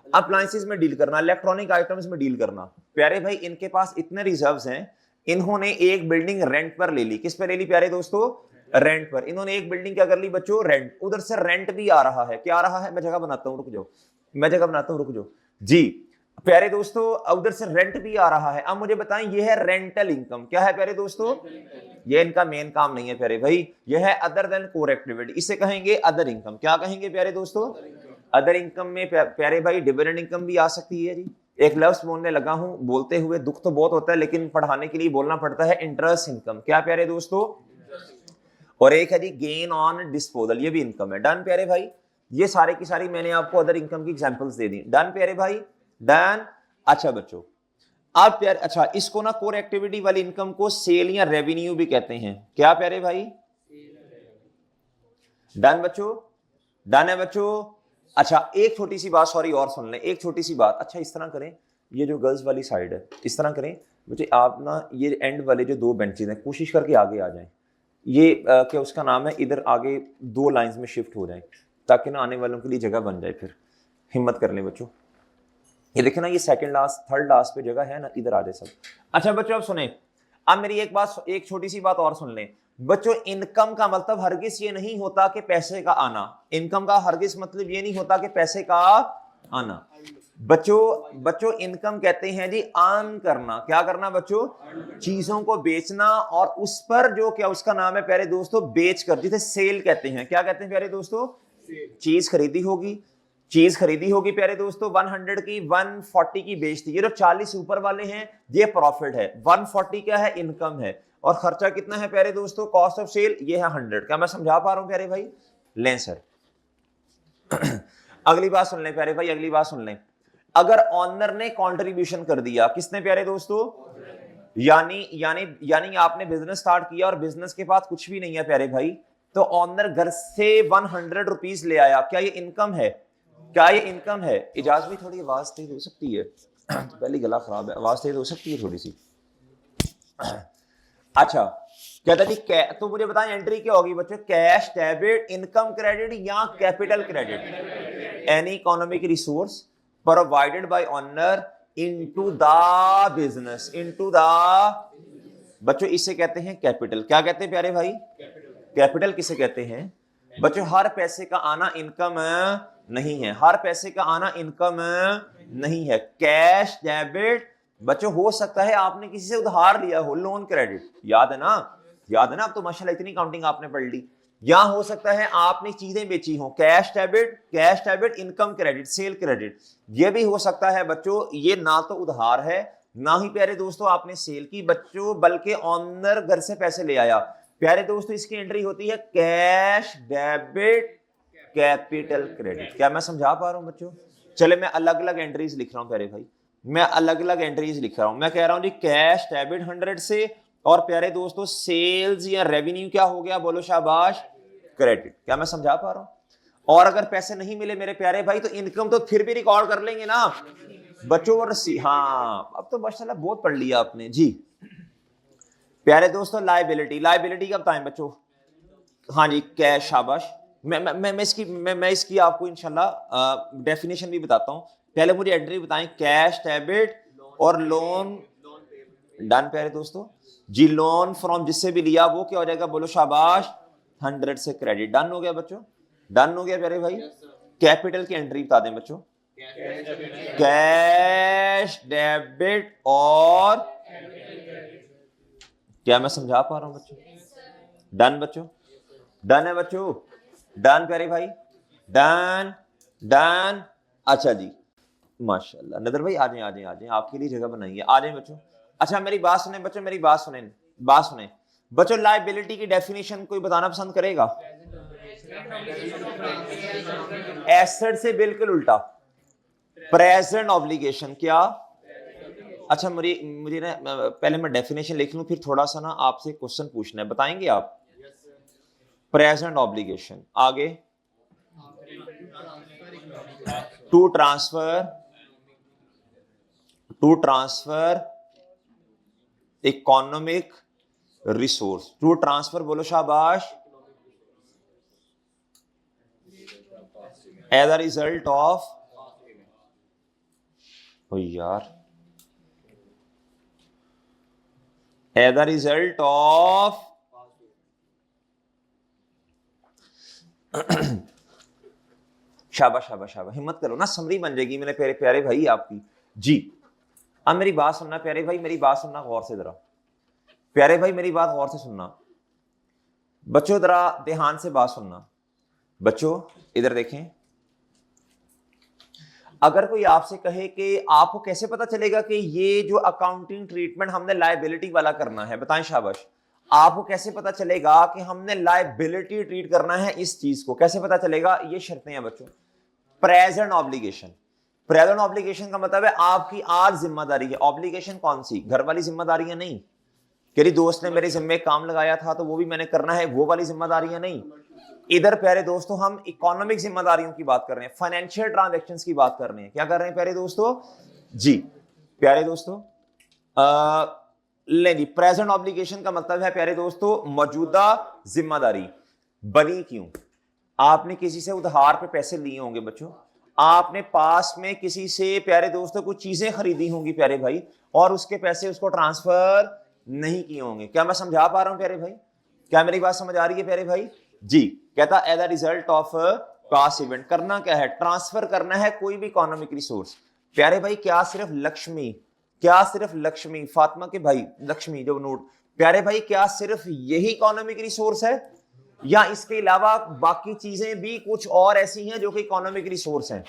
अप्लायंसेस में डील करना, इलेक्ट्रॉनिक आइटम्स में डील करना। प्यारे भाई इनके पास इतने रिजर्व्स हैं, इन्होंने एक बिल्डिंग रेंट पर ले ली। किस पर ले ली प्यारे दोस्तों? रेंट पर। इन्होंने एक बिल्डिंग क्या कर ली बच्चों? रेंट। उधर से रेंट भी आ रहा है। क्या आ रहा है? मैं जगह बनाता हूं, रुक जाओ, मैं जगह बनाता हूं, रुक जाओ जी। प्यारे दोस्तों उधर से रेंट भी आ रहा है। अब मुझे बताएं ये है रेंटल इनकम। क्या है प्यारे दोस्तों? ये इनका मेन काम नहीं है प्यारे भाई, यह है अदर देन कोर एक्टिविटी, इसे कहेंगे अदर इनकम। क्या कहेंगे प्यारे दोस्तों? अदर इनकम में प्यारे भाई डिविडेंड इनकम भी आ सकती है जी। एक लफ्ज बोलने लगा हूं, बोलते हुए दुख तो बहुत होता है, लेकिन पढ़ाने के लिए बोलना पड़ता है, इंटरेस्ट इनकम। क्या प्यारे दोस्तों? और एक है जी गेन ऑन डिस्पोजल, ये भी इनकम है। डन प्यारे भाई। ये सारे की सारी मैंने आपको अदर इनकम की एग्जांपल्स दे दी। डन प्यारे भाई, डन। अच्छा बच्चों अब प्यारे, अच्छा इसको ना कोर एक्टिविटी वाली इनकम को सेल या रेवेन्यू भी कहते हैं। क्या प्यारे भाई? डन बच्चों, डन है बच्चों। अच्छा एक छोटी सी बात, सॉरी और सुन लें, एक छोटी सी बात। अच्छा इस तरह करें, ये जो गर्ल्स वाली साइड है इस तरह करें बच्चे, आप ना ये एंड वाले जो दो बेंचेज हैं कोशिश करके आगे आ जाएं। ये क्या उसका नाम है, इधर आगे 2 लाइंस में शिफ्ट हो जाएं, ताकि ना आने वालों के लिए जगह बन जाए। फिर हिम्मत कर लें बच्चों। ये देखे ना, ये सेकंड लास्ट थर्ड लास्ट पे जगह है ना, इधर आ जाए सब। अच्छा बच्चों अब सुने, अब मेरी एक छोटी सी बात और सुन लें बच्चों। इनकम का मतलब हरगिज ये नहीं होता कि पैसे का आना। इनकम का हरगिज मतलब ये नहीं होता कि पैसे का आना। बच्चों इनकम कहते हैं जी अर्न करना। क्या करना बच्चों? चीजों को बेचना, और उस पर जो क्या उसका नाम है प्यारे दोस्तों? बेच कर, जिसे सेल कहते हैं। क्या कहते हैं प्यारे दोस्तों? चीज खरीदी होगी प्यारे दोस्तों, 100 की 140 की बेचती। ये जो 40 ऊपर वाले हैं ये प्रॉफिट है, 140 क्या है? इनकम है। और खर्चा कितना है प्यारे दोस्तों? कॉस्ट ऑफ सेल ये है 100। क्या मैं समझा पा रहा हूं प्यारे भाई? लें सर अगली बात सुन लें प्यारे भाई, अगली बात सुन लें। अगर ऑनर ने कंट्रीब्यूशन कर दिया, किसने प्यारे दोस्तों? यानी आपने बिजनेस स्टार्ट किया और बिजनेस के पास कुछ भी नहीं है प्यारे भाई, तो ऑनर घर से 100 रुपीज ले आया। क्या ये इनकम है? क्या ये इनकम है? इजाजत भी थोड़ी आवाज तेज हो सकती है पहले गला खराब है, आवाज तेज हो सकती है थोड़ी सी। अच्छा कहता जी तो मुझे बताएं एंट्री क्या होगी बच्चों? कैश, डेबिट, इनकम क्रेडिट या capital credit. Any economic resource provided by honour into the business, into the, बच्चों इसे कहते हैं कैपिटल। क्या कहते हैं प्यारे भाई? कैपिटल किसे कहते हैं बच्चों? हर पैसे का आना इनकम नहीं है, हर पैसे का आना इनकम नहीं है। कैश डेबिट बच्चों हो सकता है आपने किसी से उधार लिया हो, लोन क्रेडिट, याद है ना, याद है ना, अब तो माशाल्लाह इतनी काउंटिंग आपने पढ़ ली। या हो सकता है आपने चीजें बेची हो, cash debit, cash debit, income credit, cell credit, ये भी हो सकता है बच्चों। ये ना तो उधार है ना ही प्यारे दोस्तों आपने सेल की बच्चों, बल्कि ऑनर घर से पैसे ले आया। प्यारे दोस्तों इसकी एंट्री होती है कैश डेबिट कैपिटल क्रेडिट। क्या मैं समझा पा रहा हूं बच्चों? चले मैं अलग अलग एंट्रीज लिख रहा हूं प्यारे भाई, मैं अलग अलग एंट्रीज लिख रहा हूं। मैं कह रहा हूं जी कैश डेबिट 100 से, और प्यारे दोस्तों सेल्स या रेवेन्यू क्या हो गया, बोलो शाबाश, क्रेडिट। क्या मैं समझा पा रहा हूं? और अगर पैसे नहीं मिले मेरे प्यारे भाई तो इनकम तो फिर भी रिकॉर्ड कर लेंगे ना बच्चों। और हाँ अब तो माशाल्लाह बहुत पढ़ लिया आपने जी। प्यारे दोस्तों लायबिलिटी, लायबिलिटी का बताएं बच्चों? हाँ जी कैश, शाबाश। मैं इसकी आपको इंशाल्लाह डेफिनेशन भी बताता हूं। पहले मुझे एंट्री बताएं, कैश डेबिट और लोन, डन प्यारे दोस्तों जी। लोन फ्रॉम जिससे भी लिया वो क्या हो जाएगा, बोलो शाबाश, 100 से क्रेडिट। डन हो गया बच्चों, डन हो गया प्यारे भाई। कैपिटल की एंट्री बता दें बच्चों, कैश डेबिट और, क्या मैं समझा पा रहा हूं बच्चों? डन बच्चों, डन है बच्चों, डन प्यारे भाई, डन डन। अच्छा जी माशाल्लाह, नदर भाई आ जाए आ जाए आ जाए, आपके लिए जगह बनाई है, आ जाए बच्चों। अच्छा मेरी बात सुने बच्चों, मेरी बात सुने, बात सुने बच्चों। लायबिलिटी की डेफिनेशन कोई बताना पसंद करेगा? एसेट से बिल्कुल उल्टा, प्रेजेंट ऑब्लिगेशन। क्या? अच्छा मुझे ना पहले मैं डेफिनेशन लिख लूं, फिर थोड़ा सा ना आपसे क्वेश्चन पूछना है, बताएंगे आप? प्रेजेंट ऑब्लिगेशन, आगे to transfer economic resource, to transfer, बोलो शाबाश, एज अ रिजल्ट ऑफ, ओ यार, एज अ रिजल्ट ऑफ शाबाश शाबाश शाबाश, हिम्मत करो ना, समरी बन जाएगी मेरे प्यारे प्यारे भाई आपकी जी। अब मेरी बात सुनना प्यारे भाई, मेरी बात सुनना गौर से जरा, प्यारे भाई मेरी बात गौर से सुनना बच्चों, जरा ध्यान से बात सुनना बच्चों, इधर देखें। अगर कोई आपसे कहे कि आपको कैसे पता चलेगा कि ये जो अकाउंटिंग ट्रीटमेंट हमने लायबिलिटी वाला करना है, बताएं शाबाश, आपको कैसे पता चलेगा कि हमने लायबिलिटी ट्रीट करना है इस चीज को, कैसे पता चलेगा? ये शर्तें हैं बच्चों। प्रेजेंट ऑब्लिगेशन, प्रेजेंट ऑब्लिगेशन का मतलब है आपकी आज जिम्मेदारी है। ऑब्लिगेशन कौन सी? घर वाली जिम्मेदारियां नहीं, तेरी दोस्त ने मेरे जिम्मे काम लगाया था तो वो भी मैंने करना है, वो वाली जिम्मेदारियां नहीं। इधर प्यारे दोस्तों हम इकोनॉमिक जिम्मेदारियों की बात कर रहे हैं, फाइनेंशियल ट्रांजैक्शंस की बात कर रहे हैं। क्या कर रहे हैं प्यारे दोस्तों जी? प्यारे दोस्तों ले जी, प्रेजेंट ऑब्लिगेशन का मतलब है प्यारे दोस्तों मौजूदा जिम्मेदारी। बनी क्यों? आपने किसी से उधार पे पैसे लिए होंगे बच्चों, आपने पास में किसी से प्यारे दोस्तों कुछ चीजें खरीदी होंगी प्यारे भाई, और उसके पैसे उसको ट्रांसफर नहीं किए होंगे। क्या मैं समझा पा रहा हूं प्यारे भाई? क्या मेरी बात समझ आ रही है प्यारे भाई जी? कहता as a result of past event, करना क्या है? ट्रांसफर करना है कोई भी इकोनॉमिक रिसोर्स। प्यारे भाई क्या सिर्फ लक्ष्मी, क्या सिर्फ लक्ष्मी, फातिमा के भाई लक्ष्मी जो नोट, प्यारे भाई क्या सिर्फ यही इकोनॉमिक रिसोर्स है, या इसके अलावा बाकी चीजें भी कुछ और ऐसी हैं जो कि इकोनॉमिक रिसोर्स हैं?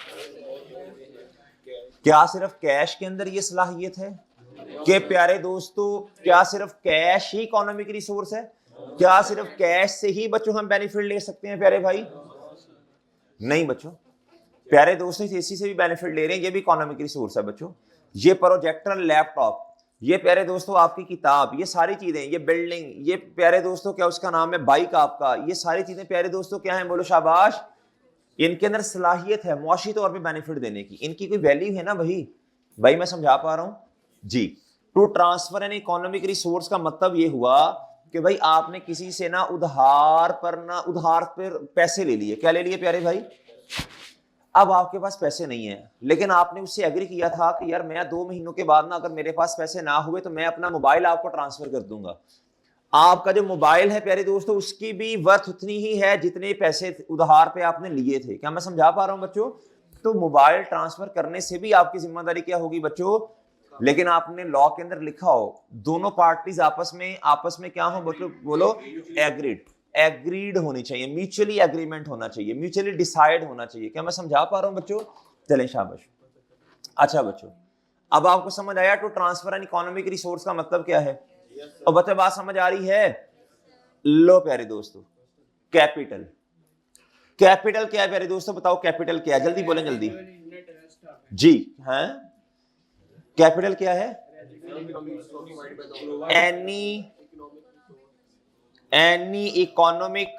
क्या सिर्फ कैश के अंदर ये सलाहियत है कि प्यारे दोस्तों क्या सिर्फ कैश ही इकोनॉमिक रिसोर्स है? क्या सिर्फ कैश से ही बच्चों हम बेनिफिट ले सकते हैं प्यारे भाई? नहीं बच्चों, प्यारे दोस्तों इसी से भी बेनिफिट ले रहे हैं, ये भी इकोनॉमिक रिसोर्स है बच्चों। ये प्रोजेक्टर, लैपटॉप, ये प्यारे दोस्तों आपकी किताब, ये सारी चीजें, ये बिल्डिंग, ये प्यारे दोस्तों क्या उसका नाम है, बाइक आपका, ये सारी चीजें प्यारे दोस्तों क्या है, बोलो शाबाश, इनके अंदर सलाहियत है मुआशी तौर पे बेनिफिट देने की, इनकी कोई वैल्यू है ना भाई मैं समझा पा रहा हूं जी। To transfer an economic resource का मतलब ये हुआ कि भाई आपने किसी से ना उधार पर पैसे ले लिए। क्या ले लिए प्यारे भाई? अब आपके पास पैसे नहीं है, लेकिन आपने उससे एग्री किया था कि यार मैं 2 महीनों के बाद ना अगर मेरे पास पैसे ना हुए तो मैं अपना मोबाइल आपको ट्रांसफर कर दूंगा। आपका जो मोबाइल है प्यारे दोस्तों उसकी भी वर्थ उतनी ही है जितने पैसे उधार पे आपने लिए थे। क्या मैं समझा पा रहा हूं बच्चों? तो मोबाइल ट्रांसफर करने से भी आपकी जिम्मेदारी क्या होगी बच्चों? लेकिन आपने लॉ के अंदर लिखा हो दोनों पार्टीज आपस में क्या हो बच्चों? बोलो एग्रीड होनी चाहिए, म्यूचुअली एग्रीमेंट होना चाहिए, म्यूचुअली डिसाइड होना चाहिए। क्या मैं समझा पा रहा हूं बच्चों? चलें शाबाश। अच्छा बच्चों, अब आपको समझ आया to transfer an economic resource का मतलब क्या है? और बच्चों बात समझ आ रही है? लो प्यारे दोस्तों, कैपिटल कैपिटल क्या है प्यारे दोस्तों? बताओ कैपिटल क्या है, जल्दी बोलें जल्दी जी। हैं कैपिटल क्या है? एनी इकोनॉमिक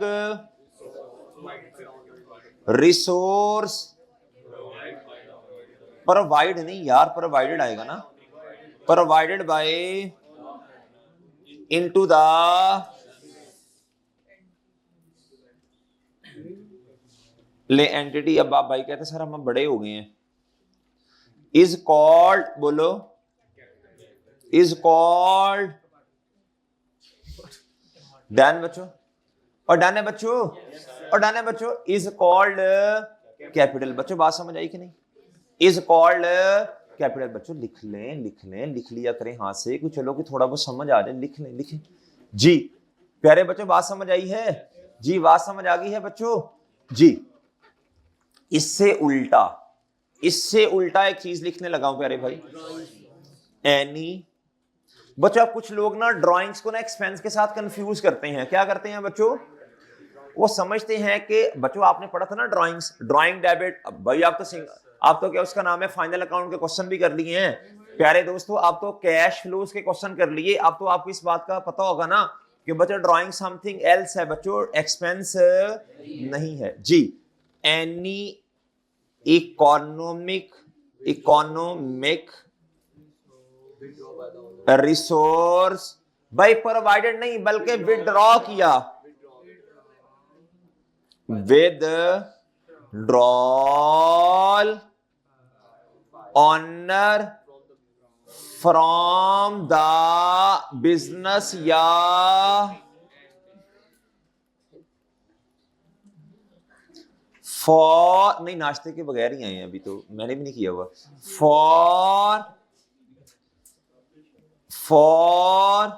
रिसोर्स, प्रोवाइड नहीं यार, प्रोवाइडेड आएगा ना, प्रोवाइडेड बाय इनटू द ले एंटिटी। अब आप भाई कहते सर हम बड़े हो गए हैं। इज कॉल्ड, बोलो, इज कॉल्ड डन बच्चों, और डन है बच्चों, और डन है बच्चों, इज कॉल्ड कैपिटल। बच्चों बात समझ आई कि नहीं? Is called capital. बच्चों लिख लें, लिख लिया करें हाथ से, कुछ चलो कि थोड़ा बहुत समझ आ जाए, लिखें जी। प्यारे बच्चों बात समझ आई है जी? बात समझ आ गई है बच्चों जी? इससे उल्टा एक चीज लिखने लगा हूं प्यारे भाई, एनी। बच्चों आप कुछ लोग ना ड्राइंग्स को ना एक्सपेंस के साथ कंफ्यूज करते हैं। क्या करते हैं बच्चों? वो समझते हैं कि बच्चों आपने पढ़ा था ना ड्राइंग डेबिट। भाई आप तो क्या उसका नाम है फाइनल अकाउंट के क्वेश्चन भी कर लिए हैं प्यारे दोस्तों, आप तो कैश फ्लोज के क्वेश्चन कर लिए। अब तो आपको इस बात का पता होगा ना कि बच्चों ड्राइंग समथिंग एल्स है बच्चों, एक्सपेंस नहीं है जी। एनी इकोनॉमिक रिसोर्स भाई प्रोवाइडेड नहीं बल्कि विड्रॉ किया, withdrawal owner from the business या फॉर, नहीं नाश्ते के बगैर ही आए हैं अभी, तो मैंने भी नहीं किया हुआ। फॉर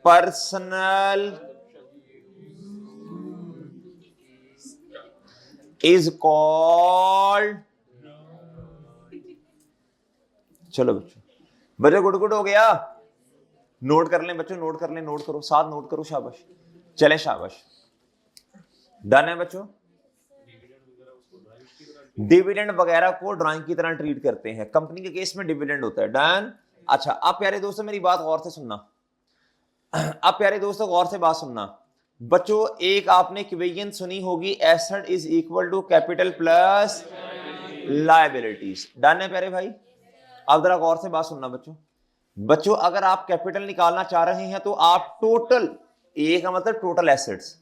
पर्सनल इज कॉल्ड, चलो बच्चों गुड हो गया। नोट कर लें बच्चों, नोट करो साथ, नोट करो, शाबाश। चले शाबाश, डन है बच्चों। डिविडेंड वगैरह को ड्राइंग की तरह ट्रीट करते हैं, कंपनी के केस में डिविडेंड होता है, डन। अच्छा अब प्यारे दोस्तों मेरी बात गौर से सुनना, अब प्यारे दोस्तों गौर से बात सुनना बच्चों। एक आपने इक्वेशन सुनी होगी, asset is equal to capital plus liabilities, done है प्यारे भाई। अब जरा गौर से बात सुनना बच्चों अगर आप कैपिटल निकालना चाह रहे हैं तो आप टोटल, ए का मतलब टोटल एसेट्स,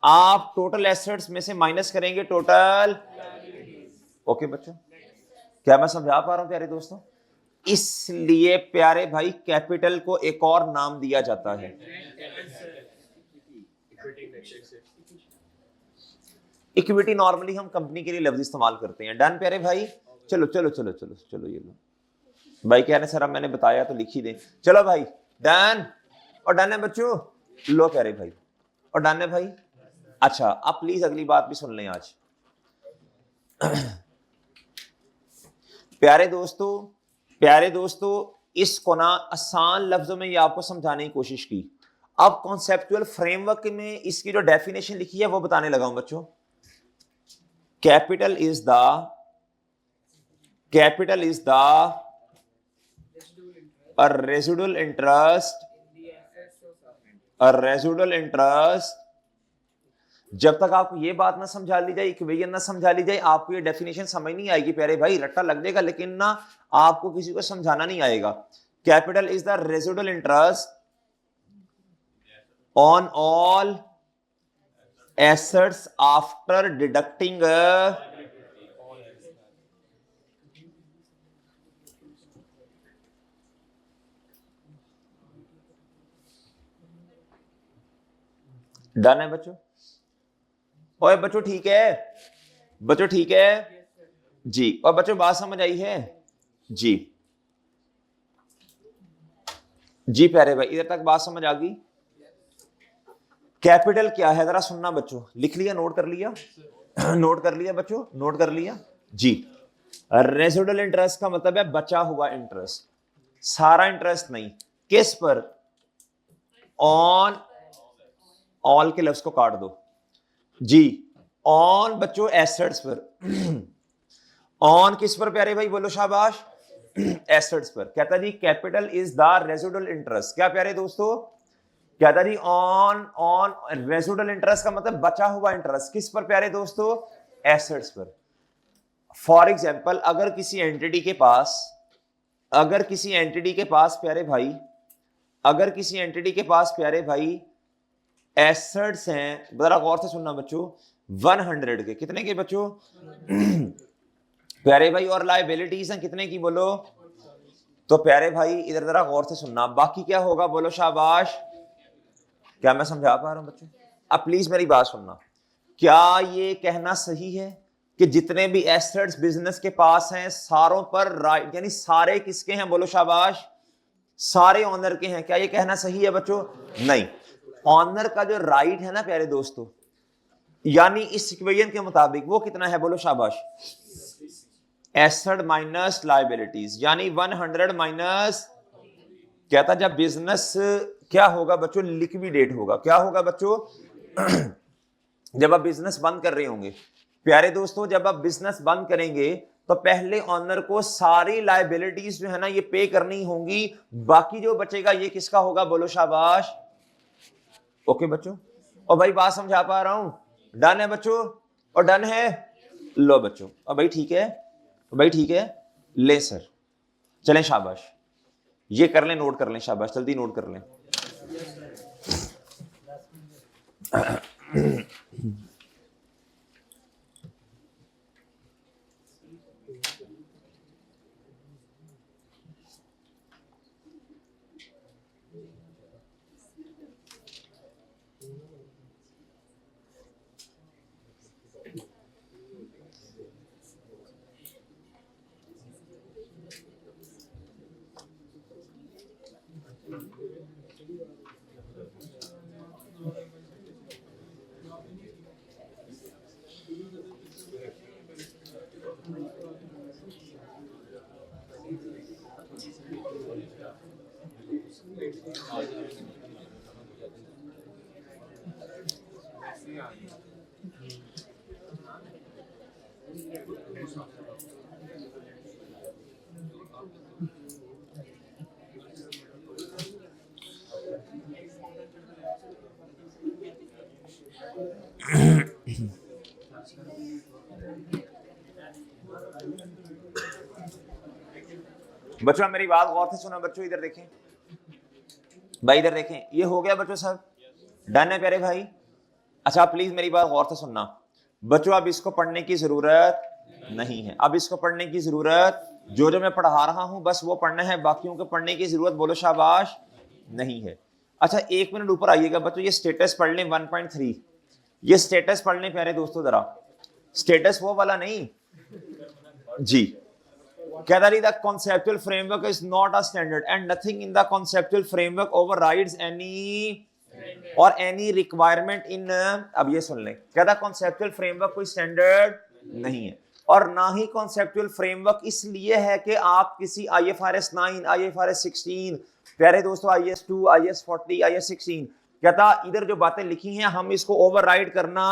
आप टोटल एसेट्स में से माइनस करेंगे टोटल। ओके बच्चों, क्या मैं समझा पा रहा हूं प्यारे दोस्तों? इसलिए प्यारे भाई कैपिटल को एक और नाम दिया जाता है, इक्विटी। नॉर्मली हम कंपनी के लिए लफ्ज इस्तेमाल करते हैं, डन प्यारे भाई। चलो ये लो भाई कह रहे सर अब मैंने बताया तो लिख ही दें, चलो भाई डन, और डन है बच्चों, लो प्यारे भाई, और डन है भाई। अच्छा अब प्लीज अगली बात भी सुन लें आज प्यारे दोस्तों इसको ना आसान लफ्जों में ये आपको समझाने की कोशिश की। अब कॉन्सेप्चुअल फ्रेमवर्क में इसकी जो डेफिनेशन लिखी है वो बताने लगा हूं बच्चों। Capital is the residual interest. जब तक आपको ये बात ना समझा ली जाए, इक्वेशन ना समझा ली जाए, आपको ये डेफिनेशन समझ नहीं आएगी प्यारे भाई। रट्टा लग जाएगा लेकिन ना आपको किसी को समझाना नहीं आएगा। Capital is the residual interest on all assets after deducting done है बच्चों? ओए बच्चों ठीक है? बच्चों ठीक है जी? और बच्चों बात समझ आई है जी? जी प्यारे भाई इधर तक बात समझ आ गई? कैपिटल क्या है जरा सुनना बच्चों, लिख लिया, नोट कर लिया? नोट कर लिया बच्चों, नोट कर लिया जी? रेसिडुअल इंटरेस्ट का मतलब है बचा हुआ इंटरेस्ट, सारा इंटरेस्ट नहीं। किस पर? ऑन, ऑल के लफ्ज को काट दो जी। ऑन बच्चों एसेट्स पर। ऑन किस पर प्यारे भाई बोलो शाबाश? एसेट्स पर। कहता जी capital is the residual interest. क्या प्यारे दोस्तों? कहता जी ऑन ऑन रेसिडुअल इंटरेस्ट का मतलब बचा हुआ इंटरेस्ट। किस पर प्यारे दोस्तों? एसेट्स पर। फॉर एग्जाम्पल अगर किसी एंटिटी के पास, अगर किसी एंटिटी के पास प्यारे भाई, अगर किसी एंटिटी के पास प्यारे भाई एसेट्स हैं, जरा गौर से सुनना बच्चों, 100 के, कितने के बच्चों? प्यारे भाई, और लायबिलिटीज हैं कितने की बोलो? तो प्यारे भाई इधर जरा गौर से सुनना, बाकी क्या होगा बोलो शाबाश? क्या मैं समझा पा रहा हूं बच्चों? अब प्लीज मेरी बात सुनना, क्या ये कहना सही है कि जितने भी एसेट्स बिजनेस के पास हैं सारों पर राइट, यानी सारे किसके हैं बोलो शाबाश? सारे ऑनर के हैं। क्या ये कहना सही है बच्चों? नहीं। ऑनर का जो राइट है ना प्यारे दोस्तों, यानी इस इक्वेशन के मुताबिक वो कितना है बोलो शाबाश? एसेट माइनस लायबिलिटीज, यानी 100 माइनस, कहता जब बिजनेस क्या होगा बच्चों? लिक्विडेट होगा। क्या होगा बच्चों? जब आप बिजनेस बंद कर रहे होंगे प्यारे दोस्तों, जब आप बिजनेस बंद करेंगे तो पहले ऑनर को सारी लायबिलिटीज जो है ना ये पे करनी होंगी, बाकी जो बचेगा ये किसका होगा बोलो शाबाश? ओके बच्चों? और भाई बात समझा पा रहा हूं? डन है बच्चों? और डन है? लो बच्चों, और भाई ठीक है? तो भाई ठीक है, ले सर, चलें शाबाश, ये कर लें, नोट कर लें, शाबाश जल्दी नोट कर लें। बच्चों मेरी बात गौर से सुना बच्चों, इधर देखें भाई, इधर देखें, ये हो गया बच्चों सब? डन है प्यारे भाई? अच्छा प्लीज मेरी बात गौर से सुनना बच्चों, अब इसको पढ़ने की जरूरत नहीं है, अब इसको पढ़ने की जरूरत, जो जो मैं पढ़ा रहा हूं बस वो पढ़ना है, बाकियों को पढ़ने की जरूरत बोलो शाबाश नहीं है। अच्छा 1 मिनट ऊपर आइएगा बच्चों, ये स्टेटस पढ़ लें 1.3, ये स्टेटस पढ़ लें प्यारे दोस्तों जरा, स्टेटस वो वाला नहीं जी। कहता the conceptual framework is not a standard and nothing in the conceptual framework overrides any और any requirement in, अब ये सुन लें, कहता conceptual framework कोई standard नहीं है, और ना ही conceptual framework इसलिए है कि आप किसी IFRS 9, IFRS 16, प्यारे दोस्तों IAS 2, IAS 40, IAS 16, कहता इधर जो बातें लिखी हैं हम इसको ओवरराइड करना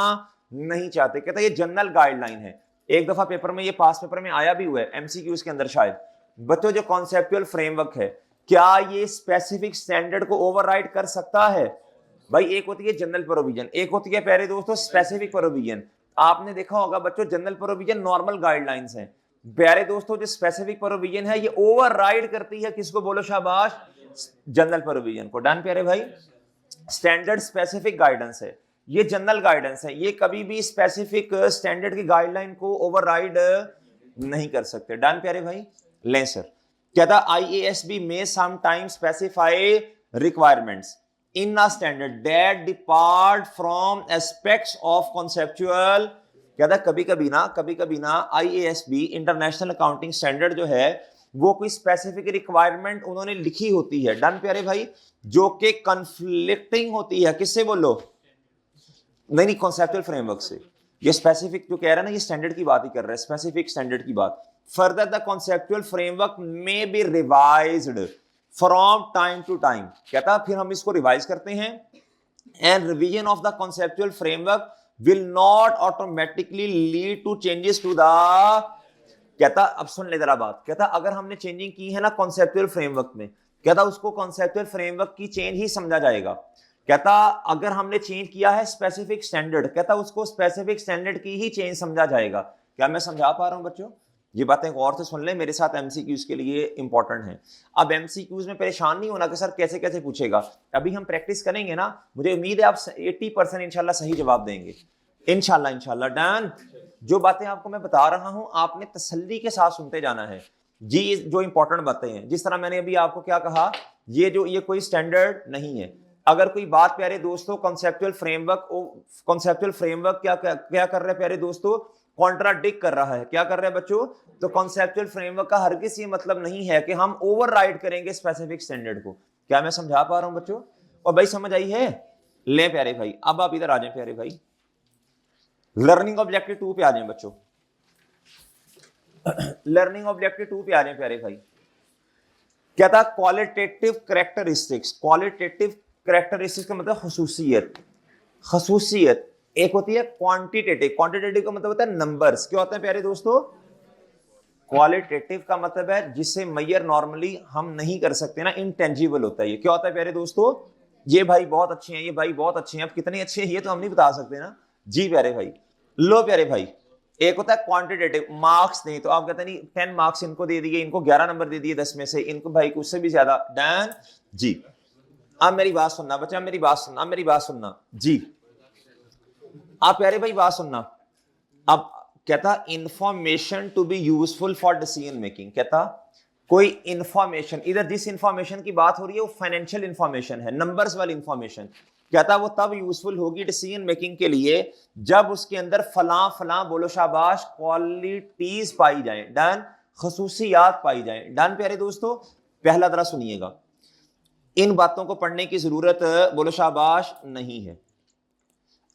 नहीं चाहते। कहता ये जनरल गाइडलाइन है, एक दफा पेपर में, ये पास पेपर में आया भी हुआ है एमसीक्यूज के अंदर शायद। बच्चों जो कॉन्सेप्चुअल फ्रेमवर्क है, क्या ये स्पेसिफिक स्टैंडर्ड को ओवरराइड कर सकता है? भाई एक होती है जनरल प्रोविजन, एक होती है प्यारे दोस्तों स्पेसिफिक प्रोविजन। आपने देखा होगा बच्चों जनरल प्रोविजन नॉर्मल गाइडलाइंस हैं, प्यारे दोस्तों जो स्पेसिफिक प्रोविजन है ये ओवरराइड करती है किसको बोलो शाबाश? जनरल प्रोविजन को। डन प्यारे भाई? स्टैंडर्ड स्पेसिफिक गाइडेंस है, ये जनरल गाइडेंस है, ये कभी भी स्पेसिफिक स्टैंडर्ड की गाइडलाइन को ओवरराइड नहीं कर सकते। डन प्यारे भाई। लें सर, क्या था, IASB में some time specify requirements in a standard that depart from aspects of conceptual. क्या था, कभी कभी ना IASB इंटरनेशनल अकाउंटिंग स्टैंडर्ड जो है वो कोई स्पेसिफिक रिक्वायरमेंट उन्होंने लिखी होती है, डन प्यारे भाई, जो कि कन्फ्लिक्टिंग होती है, किससे बोलो, नहीं कॉन्सेप्चुअल फ्रेमवर्क से। ये स्पेसिफिक जो कह रहा है ना, ये स्टैंडर्ड की बात ही कर रहा है, स्पेसिफिक स्टैंडर्ड की बात। Further the conceptual framework may be revised from time to time. कहता फिर हम इसको रिवाइज करते हैं, and revision of the conceptual framework will not automatically lead to changes to the. कहता अब सुन ले जरा बात, कहता अगर हमने चेंजिंग की है ना कॉन्सेप्चुअल फ्रेमवर्क में, कहता उसको कॉन्सेप्चुअल फ्रेमवर्क की चेंज ही समझा जाएगा। कहता अगर हमने चेंज किया है स्पेसिफिक स्टैंडर्ड, कहता उसको स्पेसिफिक स्टैंडर्ड की ही चेंज समझा जाएगा। क्या मैं समझा पा रहा हूं बच्चों? ये बातें गौर से सुन ले, मेरे साथ एमसीक्यूज के लिए इंपॉर्टेंट है। अब एमसीक्यूज में परेशान नहीं होना कि सर कैसे कैसे पूछेगा, अभी हम प्रैक्टिस करेंगे ना, मुझे उम्मीद है आप 80% इंशाल्लाह सही जवाब देंगे, इंशाल्लाह। डन। जो बातें आपको मैं बता रहा हूं आपने तसल्ली के साथ सुनते जाना है जी, जो इंपॉर्टेंट बातें हैं। जिस तरह मैंने अभी आपको क्या कहा, ये कोई स्टैंडर्ड नहीं है। अगर कोई बात प्यारे दोस्तों कॉन्सेप्चुअल फ्रेमवर्क क्या क्या कर रहे हैं प्यारे दोस्तों, कॉन्ट्राडिक्ट कर रहा है, क्या कर रहे हैं बच्चों, तो कॉन्सेप्चुअल फ्रेमवर्क का हरगिज़ ये मतलब नहीं है कि हम ओवरराइड करेंगे स्पेसिफिक स्टैंडर्ड को। क्या मैं समझा पा रहा हूं बच्चों? और भाई समझ आई है? ले प्यारे भाई, अब आप इधर आ जाए प्यारे भाई, लर्निंग ऑब्जेक्टिव 2 पे आ जाए बच्चों, लर्निंग ऑब्जेक्टिव 2 पे आ जाए प्यारे भाई। क्या था, क्वालिटेटिव कैरेक्टरिस्टिक्स। क्वालिटेटिव कैरेक्टरिस्टिक्स का मतलब खसूसियत। खसूसियत एक होती है क्वांटिटेटिव, क्वांटिटेटिव का मतलब होता है नंबर्स। क्या होता है प्यारे दोस्तों? क्वालिटेटिव का मतलब है जिसे मैयर नॉर्मली हम नहीं कर सकते ना, इंटेंजिबल होता है ये। क्या होता है प्यारे दोस्तों? ये भाई बहुत अच्छे हैं, ये भाई बहुत अच्छे हैं, अब कितने अच्छे हैं ये तो हम नहीं बता सकते ना जी प्यारे भाई। लो प्यारे भाई, एक होता है क्वांटिटेटिव, मार्क्स नहीं तो आप कहते नहीं 10 मार्क्स इनको दे दिए, इनको 11 नंबर दे दिए 10 में से, इनको भाई उससे भी ज्यादा। डन जी। अब मेरी बात सुनना बच्चा, मेरी बात सुनना, मेरी बात सुनना जी, आप प्यारे भाई बात सुनना। अब कहता information to be useful for decision making. कहता कोई इंफॉर्मेशन, इधर जिस इंफॉर्मेशन की बात हो रही है वो फाइनेंशियल इंफॉर्मेशन है, नंबर्स वाली इंफॉर्मेशन। कहता वो तब यूजफुल होगी डिसीजन मेकिंग के लिए जब उसके अंदर फलां फलां, बोलो शाबाश, क्वालिटीज पाई जाए। डन। खसूसियात पाई जाए। डन प्यारे दोस्तों। पहला जरा सुनिएगा, इन बातों को पढ़ने की जरूरत, बोलो शाबाश, नहीं है।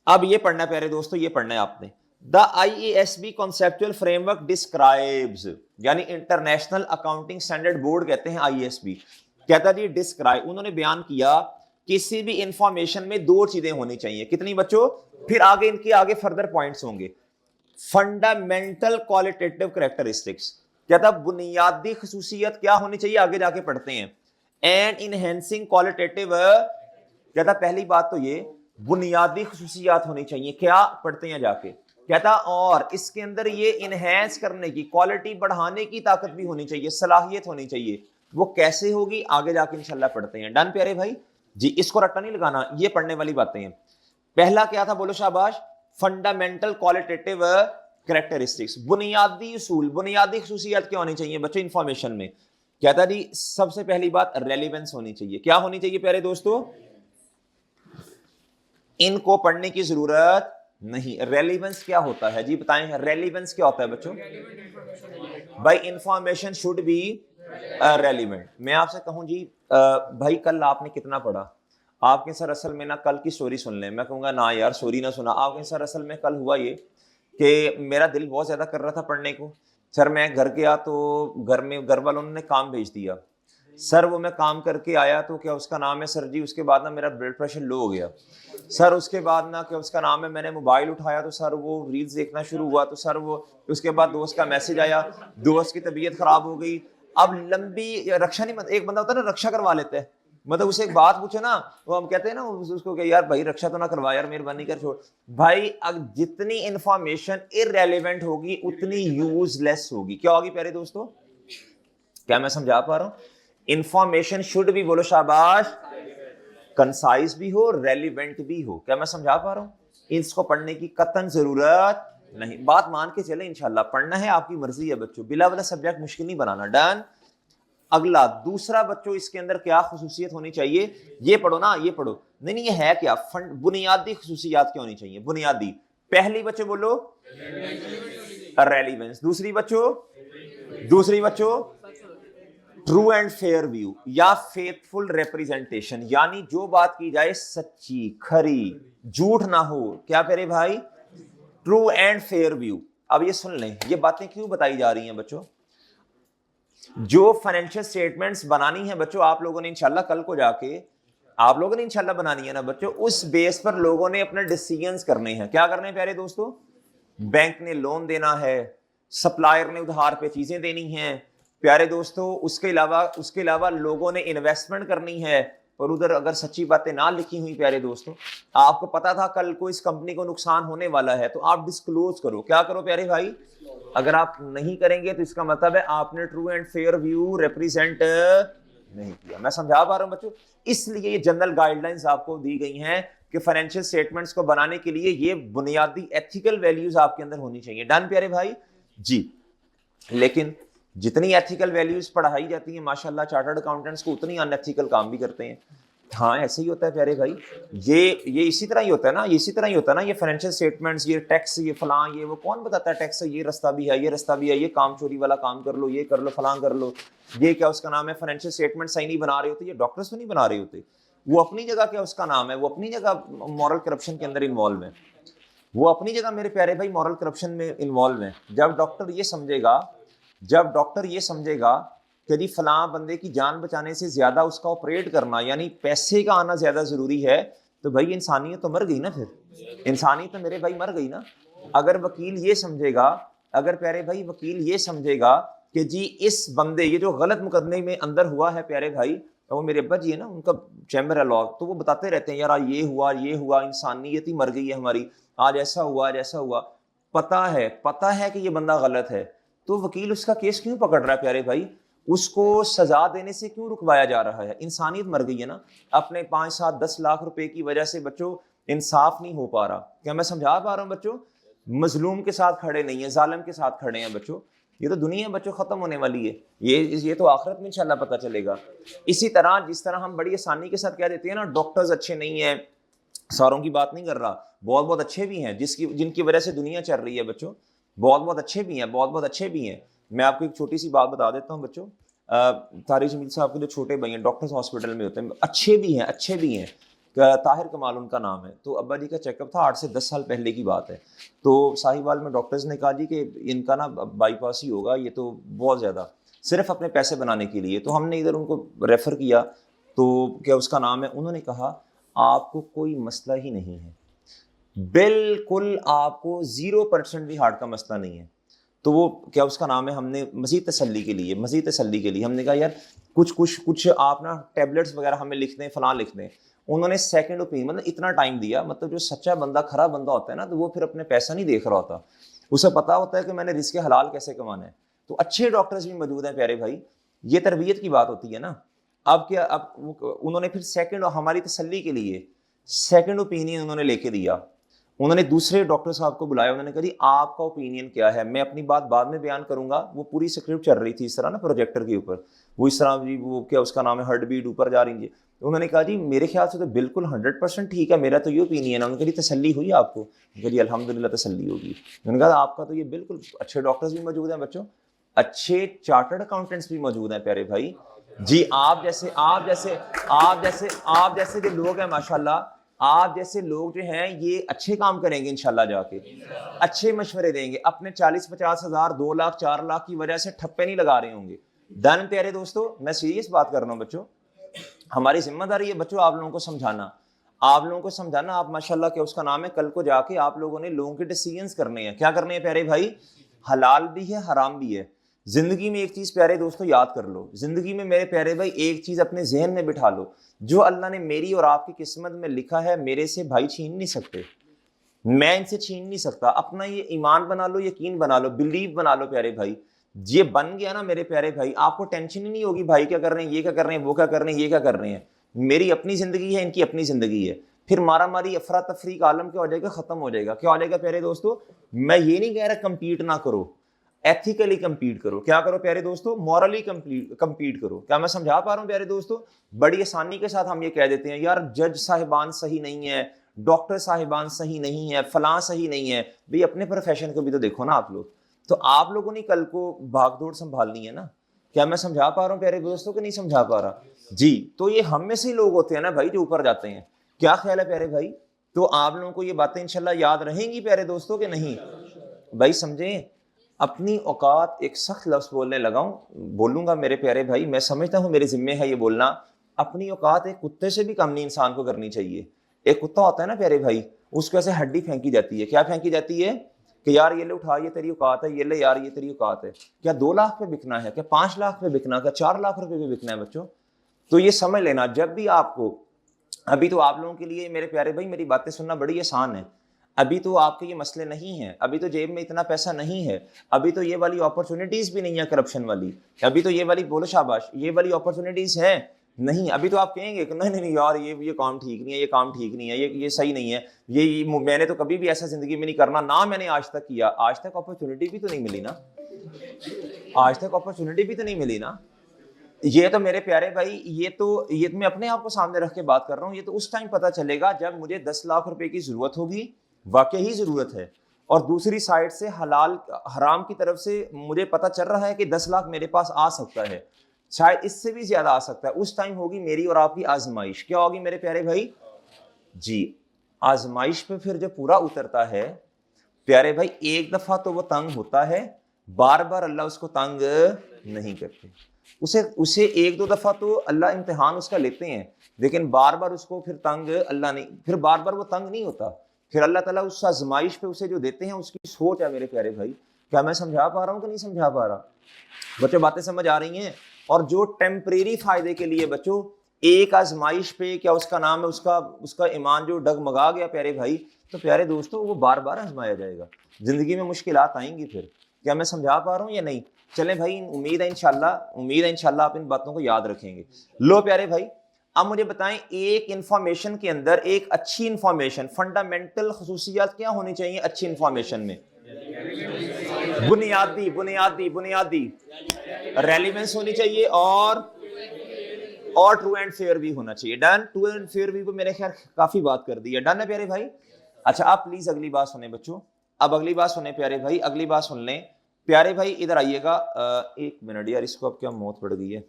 अब ये पढ़ना है प्यारे दोस्तों, ये पढ़ना है आपने। The IASB conceptual framework describes, यानी इंटरनेशनल अकाउंटिंग स्टैंडर्ड बोर्ड कहते हैं IASB। कहता जी डिस्क्राइब, उन्होंने बयान किया किसी भी इंफॉर्मेशन में दो चीजें होनी चाहिए। कितनी बच्चों? फिर आगे इनके आगे फर्दर पॉइंट्स होंगे। फंडामेंटल क्वालिटेटिव कैरेक्टरिस्टिक्स, कहता बुनियादी खसूसियत क्या होनी चाहिए, आगे जाके पढ़ते हैं। एंड इनहेंसिंग क्वालिटेटिव, कहता पहली बात तो ये बुनियादी खसूसियात होनी चाहिए। क्या पढ़ते हैं जाके, कहता और इसके अंदर ये इनहेंस करने की, क्वालिटी बढ़ाने की ताकत भी होनी चाहिए, सलाहियत होनी चाहिए। वो कैसे होगी आगे जाके इंशाल्लाह पढ़ते हैं। डन प्यारे भाई जी, इसको रट्टा नहीं लगाना, ये पढ़ने वाली बातें हैं। पहला क्या था, बोलो शाबाश, फंडामेंटल क्वालिटेटिव कैरेक्टरिस्टिक्स, बुनियादी उसूल, बुनियादी खसूसियात क्या होनी चाहिए बच्चों इंफॉर्मेशन में। कहता जी सबसे पहली बात रेलिवेंस होनी चाहिए। क्या होनी चाहिए प्यारे दोस्तों? इनको पढ़ने की जरूरत नहीं। रेलिवेंस क्या होता है जी, बताएं, रेलिवेंस क्या होता है बच्चों? भाई इंफॉर्मेशन शुड बी रेलिवेंट। मैं आपसे कहूं जी भाई कल आपने कितना पढ़ा, आपके सर असल में ना कल की स्टोरी सुन लें, मैं कहूंगा ना यार स्टोरी ना सुना। आपके सर असल में कल हुआ ये कि मेरा दिल बहुत ज्यादा कर रहा था पढ़ने को। सर मैं घर गया तो घर में घर वालों ने काम भेज दिया। सर वो मैं काम करके आया तो क्या उसका नाम है सर जी, उसके बाद ना मेरा ब्लड प्रेशर लो हो गया सर। उसके बाद ना क्या उसका नाम है, मैंने मोबाइल उठाया तो सर वो रील्स देखना शुरू हुआ तो सर वो, उसके बाद दोस्त का मैसेज आया, दोस्त की तबीयत खराब हो गई। अब लंबी रक्षा नहीं, एक बंदा होता है ना रक्षा करवा लेते हैं, मतलब उसे एक बात पूछे ना वो हम कहते हैं ना उसको कि यार भाई रक्षा तो ना करवा यार, मेहरबानी कर छोड़। भाई अब जितनी इंफॉर्मेशन इररेलेवेंट होगी उतनी यूजलेस होगी। क्या होगी प्यारे दोस्तों? क्या मैं समझा पा रहा हूं? इंफॉर्मेशन शुड भी, बोलो शाबाश, कंसाइज भी हो, रेलिवेंट भी हो। क्या मैं समझा पा रहा हूं? इसको पढ़ने की कतन जरूरत नहीं। बात मान के चले, इंशाल्लाह पढ़ना है आपकी मर्जी है बच्चों, बिला वाला सब्जेक्ट मुश्किल नहीं बनाना। डन। अगला दूसरा बच्चों, इसके अंदर क्या खुसूसियत होनी चाहिए, ये पढ़ो ना, ये पढ़ो। नहीं नहीं, ये है क्या, बुनियादी खुसूसियात क्या होनी चाहिए, बुनियादी। पहली बच्चों बोलो रेलिवेंस, दूसरी बच्चों ट्रू एंड फेयर व्यू या फेथफुल रिप्रेजेंटेशन, यानी जो बात की जाए सच्ची खरी, झूठ ना हो। क्या करे भाई, ट्रू एंड फेयर व्यू। अब ये सुन लें, ये बातें क्यों बताई जा रही हैं बच्चों। जो फाइनेंशियल स्टेटमेंट्स बनानी है बच्चों, आप लोगों ने इंशाल्लाह कल को जाके आप लोगों ने इंशाल्लाह बनानी है ना बच्चों, उस बेस पर लोगों ने अपने डिसीजंस करने हैं। क्या करने हैं प्यारे दोस्तों, बैंक ने लोन देना है, सप्लायर ने उधार पे चीजें देनी हैं प्यारे दोस्तों, उसके अलावा लोगों ने इन्वेस्टमेंट करनी है। और उधर अगर सच्ची बातें ना लिखी हुई प्यारे दोस्तों, आपको पता था कल को इस कंपनी को नुकसान होने वाला है, तो आप डिस्क्लोज करो। क्या करो प्यारे भाई, अगर आप नहीं करेंगे तो इसका मतलब है आपने true and fair view represent नहीं किया। मैं समझा पा रहा हूं बच्चों। इसलिए ये जनरल गाइडलाइंस आपको दी गई हैं कि फाइनेंशियल स्टेटमेंट्स को बनाने के लिए ये बुनियादी एथिकल वैल्यूज आपके अंदर होनी चाहिए। डन प्यारे भाई जी। लेकिन जितनी एथिकल वैल्यूज पढ़ाई जाती हैं माशाल्लाह, चार्टर्ड अकाउंटेंट्स को उतनी अनएथिकल काम भी करते हैं। हाँ ऐसे ही होता है प्यारे भाई, ये इसी तरह ही होता है ना, इसी तरह ही होता है ना। ये फाइनेंशियल स्टेटमेंट्स, ये टैक्स, ये फलां, ये वो कौन बताता है टैक्स, ये रास्ता भी है, ये रास्ता भी है, ये काम चोरी वाला काम कर लो, ये कर लो, फलां कर लो, ये क्या उसका नाम है, फाइनेंशियल स्टेटमेंट सही नहीं बना रहे होते, ये डॉक्टर्स तो नहीं बना रहे होते, वो अपनी जगह क्या उसका नाम है, वो अपनी जगह मॉरल करप्शन के अंदर इन्वॉल्व है, वो अपनी जगह मेरे प्यारे भाई मॉरल करप्शन में इन्वॉल्व है। जब डॉक्टर ये समझेगा कि जी फलां बंदे की जान बचाने से ज्यादा उसका ऑपरेट करना यानी पैसे का आना ज्यादा जरूरी है, तो भाई इंसानियत तो मर गई ना, फिर इंसानियत तो मेरे भाई मर गई ना। अगर वकील ये समझेगा, अगर प्यारे भाई वकील ये समझेगा कि जी इस बंदे, ये जो गलत मुकदमे में अंदर हुआ है प्यारे भाई, तो वो मेरे अब्बा जी है ना, उनका चैम्बर है लॉ, तो वो बताते रहते हैं यार ये हुआ, इंसानियत ही मर गई है हमारी, आज ऐसा हुआ। पता है कि ये बंदा गलत है, तो वकील उसका केस क्यों पकड़ रहा है प्यारे भाई, उसको सजा देने से क्यों रुकवाया जा रहा है। इंसानियत मर गई है ना। अपने 5, 7, 10 लाख रुपए की वजह से बच्चों इंसाफ नहीं हो पा रहा। क्या मैं समझा पा रहा हूं बच्चों, मजलूम के साथ खड़े नहीं है, जालिम के साथ खड़े हैं बच्चों। ये तो दुनिया बच्चों खत्म होने वाली है, ये तो आखिरत में इंशाल्लाह पता चलेगा। इसी तरह जिस तरह हम बड़ी आसानी के साथ कह देते हैं ना डॉक्टर्स अच्छे नहीं है, सारों की बात नहीं कर रहा, बहुत अच्छे भी हैं जिनकी वजह से दुनिया चल रही है बच्चों, बहुत अच्छे भी हैं। मैं आपको एक छोटी सी बात बता देता हूँ बच्चों, तारिक जमील साहब के जो छोटे भाई हैं डॉक्टर्स हॉस्पिटल में होते हैं, अच्छे भी हैं। ताहिर कमाल उनका नाम है। तो अब्बा जी का चेकअप था 8 से 10 साल पहले की बात है। तो साहिवाल में डॉक्टर्स ने कहा जी कि इनका ना बाईपास ही होगा, ये तो बहुत ज़्यादा सिर्फ अपने पैसे बनाने के लिए। तो हमने इधर उनको रेफ़र किया, तो क्या उसका नाम है, उन्होंने कहा आपको कोई मसला ही नहीं है, बिल्कुल आपको 0% भी हार्ट का मसला नहीं है। तो वो क्या उसका नाम है, हमने मज़ीद तसल्ली के लिए हमने कहा यार कुछ आप ना टैबलेट्स वगैरह हमें लिख दें, फलां लिख दें। उन्होंने सेकंड ओपिनियन, मतलब इतना टाइम दिया। मतलब जो सच्चा बंदा, खरा बंदा होता है ना, तो वो फिर अपने पैसा नहीं देख रहा होता, उसे पता होता है कि मैंने रिस्क हलाल कैसे कमाना है। तो अच्छे डॉक्टर्स भी मौजूद हैं प्यारे भाई, ये तरबियत की बात होती है ना। अब उन्होंने फिर सेकंड, हमारी तसल्ली के लिए सेकंड ओपिनियन उन्होंने लेके दिया। उन्होंने दूसरे डॉक्टर साहब को बुलाया, उन्होंने कहा जी आपका ओपिनियन क्या है, मैं अपनी बात बाद में बयान करूंगा। वो पूरी स्क्रिप्ट चल रही थी इस तरह ना प्रोजेक्टर के ऊपर, वो इस तरह जी, वो क्या उसका नाम है, हार्ट बीट ऊपर जा रही है। तो उन्होंने कहा जी मेरे ख्याल से तो बिल्कुल 100% ठीक है, मेरा तो ये ओपिनियन है। उन्होंने कहा तसल्ली हुई आपको? जी अल्हम्दुलिल्लाह तसल्ली होगी। उन्होंने कहा आपका तो ये बिल्कुल, अच्छे डॉक्टर्स भी मौजूद हैं बच्चों, अच्छे चार्टर्ड अकाउंटेंट्स भी मौजूद हैं प्यारे भाई जी। आप जैसे जो लोग हैं माशाल्लाह, आप जैसे लोग जो हैं ये अच्छे काम करेंगे इंशाल्लाह, जाके अच्छे मशवरे देंगे, अपने 40-50 हज़ार, 2 लाख, 4 लाख की वजह से ठप्पे नहीं लगा रहे होंगे। डन प्यारे दोस्तों, मैं सीरियस बात कर रहा हूँ बच्चों, हमारी जिम्मेदारी है बच्चों आप लोगों को समझाना। आप माशाल्लाह क्या उसका नाम है, कल को जाके आप लोगों ने लोगों के डिसीजंस करने हैं। क्या करने हैं प्यारे भाई, हलाल भी है हराम भी है। जिंदगी में एक चीज प्यारे दोस्तों याद कर लो, जिंदगी में मेरे प्यारे भाई एक चीज अपने जहन में बिठा लो, जो अल्लाह ने मेरी और आपकी किस्मत में लिखा है, मेरे से भाई छीन नहीं सकते, मैं इनसे छीन नहीं सकता। अपना ये ईमान बना लो, यकीन बना लो, बिलीव बना लो प्यारे भाई। ये बन गया ना मेरे प्यारे भाई, आपको टेंशन ही नहीं होगी भाई क्या कर रहे हैं, ये क्या कर रहे हैं, वो क्या कर रहे हैं, ये क्या कर रहे हैं। मेरी अपनी जिंदगी है, इनकी अपनी जिंदगी है। फिर मारा मारी अफरा तफरी का आलम क्या हो जाएगा, खत्म हो जाएगा। क्या हो जाएगा प्यारे दोस्तों, मैं ये नहीं कह रहा कंपीट ना करो, एथिकली कंपीट करो। क्या करो प्यारे दोस्तों, मॉरली कंपीट करो। क्या मैं समझा पा रहा हूं प्यारे दोस्तों? बड़ी आसानी के साथ हम ये कह देते हैं यार जज साहिबान सही नहीं है, डॉक्टर साहिबान सही नहीं है, फलां सही नहीं है। भाई अपने प्रोफेशन को भी तो देखो ना आप लोग, तो आप लोगों ने कल को भागदौड़ संभालनी है ना। क्या मैं समझा पा रहा हूँ प्यारे दोस्तों कि नहीं समझा पा रहा जी? तो ये हम में से लोग होते हैं ना भाई जो ऊपर जाते हैं। क्या ख्याल है प्यारे भाई? तो आप लोगों को ये बातें इंशाल्लाह याद रहेंगी प्यारे दोस्तों के नहीं भाई? समझे? अपनी औकात, एक सख्त लफ्ज बोलने लगाऊं, बोलूंगा मेरे प्यारे भाई, मैं समझता हूं मेरे जिम्मे है ये बोलना, अपनी औकात एक कुत्ते से भी कम नहीं इंसान को करनी चाहिए। एक कुत्ता होता है ना प्यारे भाई, उसको ऐसे हड्डी फेंकी जाती है। क्या फेंकी जाती है कि यार ये ले उठा, ये तेरी औकात है, ये ले यार ये तेरी औकात है। क्या 2 लाख पे बिकना है, क्या 5 लाख पे बिकना, क्या 4 लाख रुपए पे बिकना है बच्चों? तो ये समझ लेना, जब भी आपको, अभी तो आप लोगों के लिए मेरे प्यारे भाई मेरी बातें सुनना बड़ी आसान है। अभी तो आपके ये मसले नहीं हैं, अभी तो जेब में इतना पैसा नहीं है, अभी तो ये वाली अपॉर्चुनिटीज भी नहीं है करप्शन वाली, अभी तो ये वाली, बोलो शाबाश, ये वाली अपॉर्चुनिटीज है नहीं। अभी तो आप कहेंगे कि नहीं नहीं यार ये काम ठीक नहीं है, ये काम ठीक नहीं है, ये सही नहीं है, ये मैंने तो कभी भी ऐसा जिंदगी में नहीं करना ना, मैंने आज तक किया। आज तक अपॉर्चुनिटी भी तो नहीं मिली ना, आज तक अपॉर्चुनिटी भी तो नहीं मिली ना। ये तो मेरे प्यारे भाई, ये मैं अपने आप को सामने रख के बात कर रहा हूँ। ये तो उस टाइम पता चलेगा जब मुझे 10 लाख रुपए की जरूरत होगी, वाकई ही जरूरत है, और दूसरी साइड से हलाल हराम की तरफ से मुझे पता चल रहा है कि 10 लाख मेरे पास आ सकता है, शायद इससे भी ज्यादा आ सकता है। उस टाइम होगी मेरी और आपकी आजमाइश। क्या होगी मेरे प्यारे भाई जी? आजमाइश पे फिर जो पूरा उतरता है प्यारे भाई, एक दफा तो वो तंग होता है, बार बार अल्लाह उसको तंग नहीं करते। उसे 1-2 दफा तो अल्लाह इम्तिहान उसका लेते हैं, लेकिन बार बार उसको फिर तंग अल्लाह नहीं, फिर बार बार वो तंग नहीं होता। फिर अल्लाह ताला उस आजमाइश पे उसे जो देते हैं उसकी सोच है मेरे प्यारे भाई। क्या मैं समझा पा रहा हूँ कि नहीं समझा पा रहा बच्चों? बातें समझ आ रही हैं? और जो टेम्परेरी फायदे के लिए बच्चों एक आजमाइश पे, क्या उसका नाम है, उसका ईमान जो डगमगा गया प्यारे भाई, तो प्यारे दोस्तों वो बार बार आजमाया जाएगा। जिंदगी में मुश्किलात आएंगी फिर। क्या मैं समझा पा रहा हूँ या नहीं? चलें भाई, उम्मीद है इंशाल्लाह आप इन बातों को याद रखेंगे। लो प्यारे भाई, अब मुझे बताएं, एक इंफॉर्मेशन के अंदर एक अच्छी इंफॉर्मेशन, फंडामेंटल खसूसियात क्या होनी चाहिए अच्छी इंफॉर्मेशन में? बुनियादी बुनियादी बुनियादी रेलिवेंस होनी चाहिए, और ट्रू एंड फेयर भी होना चाहिए। डन? ट्रू एंड फेयर भी को मेरे ख्याल काफी बात कर दी है। डन है प्यारे भाई? अच्छा, आप प्लीज अगली बात सुने बच्चों, अब अगली बात सुने प्यारे भाई, अगली बात सुन लें प्यारे भाई। इधर आइएगा, 1 मिनट यार, इसको अब क्या मौत पड़ गई है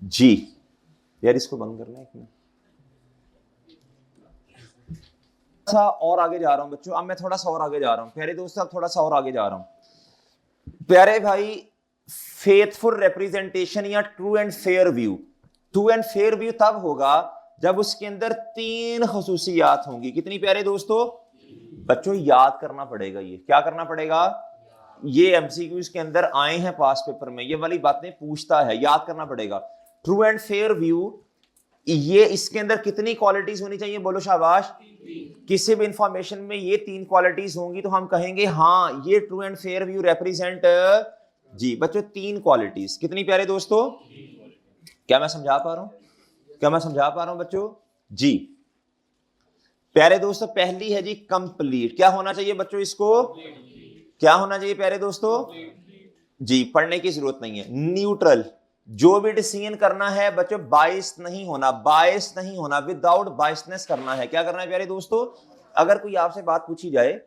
जी यार, इसको बंद करना है 1 मिनट। और आगे जा रहा हूं बच्चों, अब मैं थोड़ा सा और आगे जा रहा हूं प्यारे दोस्तों, अब थोड़ा सा और आगे जा रहा हूं प्यारे भाई। फेथफुल रिप्रेजेंटेशन या true and fair view, true and fair view तब होगा जब उसके अंदर 3 खसूसियात होंगी। कितनी प्यारे दोस्तों? बच्चों याद करना पड़ेगा, ये क्या करना पड़ेगा? ये एमसीक्यूज के अंदर आए हैं पास पेपर में, ये वाली बातें पूछता है, याद करना पड़ेगा। ट्रू एंड फेयर व्यू, ये इसके अंदर कितनी क्वालिटीज होनी चाहिए? बोलो शाबाश। किसी भी इंफॉर्मेशन में ये 3 क्वालिटीज होंगी तो हम कहेंगे हाँ ये true and fair view represent जी। बच्चों 3 क्वालिटीज, कितनी प्यारे दोस्तों? क्या मैं समझा पा रहा हूं? क्या मैं समझा पा रहा हूं बच्चों जी? प्यारे दोस्तों पहली है जी कंप्लीट। क्या होना चाहिए बच्चों इसको? क्या होना चाहिए प्यारे दोस्तों जी? पढ़ने की जरूरत नहीं है। न्यूट्रल, जो भी डिसीजन करना है बच्चों बायस नहीं होना, बायस नहीं होना, विदाउट बायसनेस करना है। क्या करना है प्यारे दोस्तों? अगर कोई आपसे बात पूछी जाए,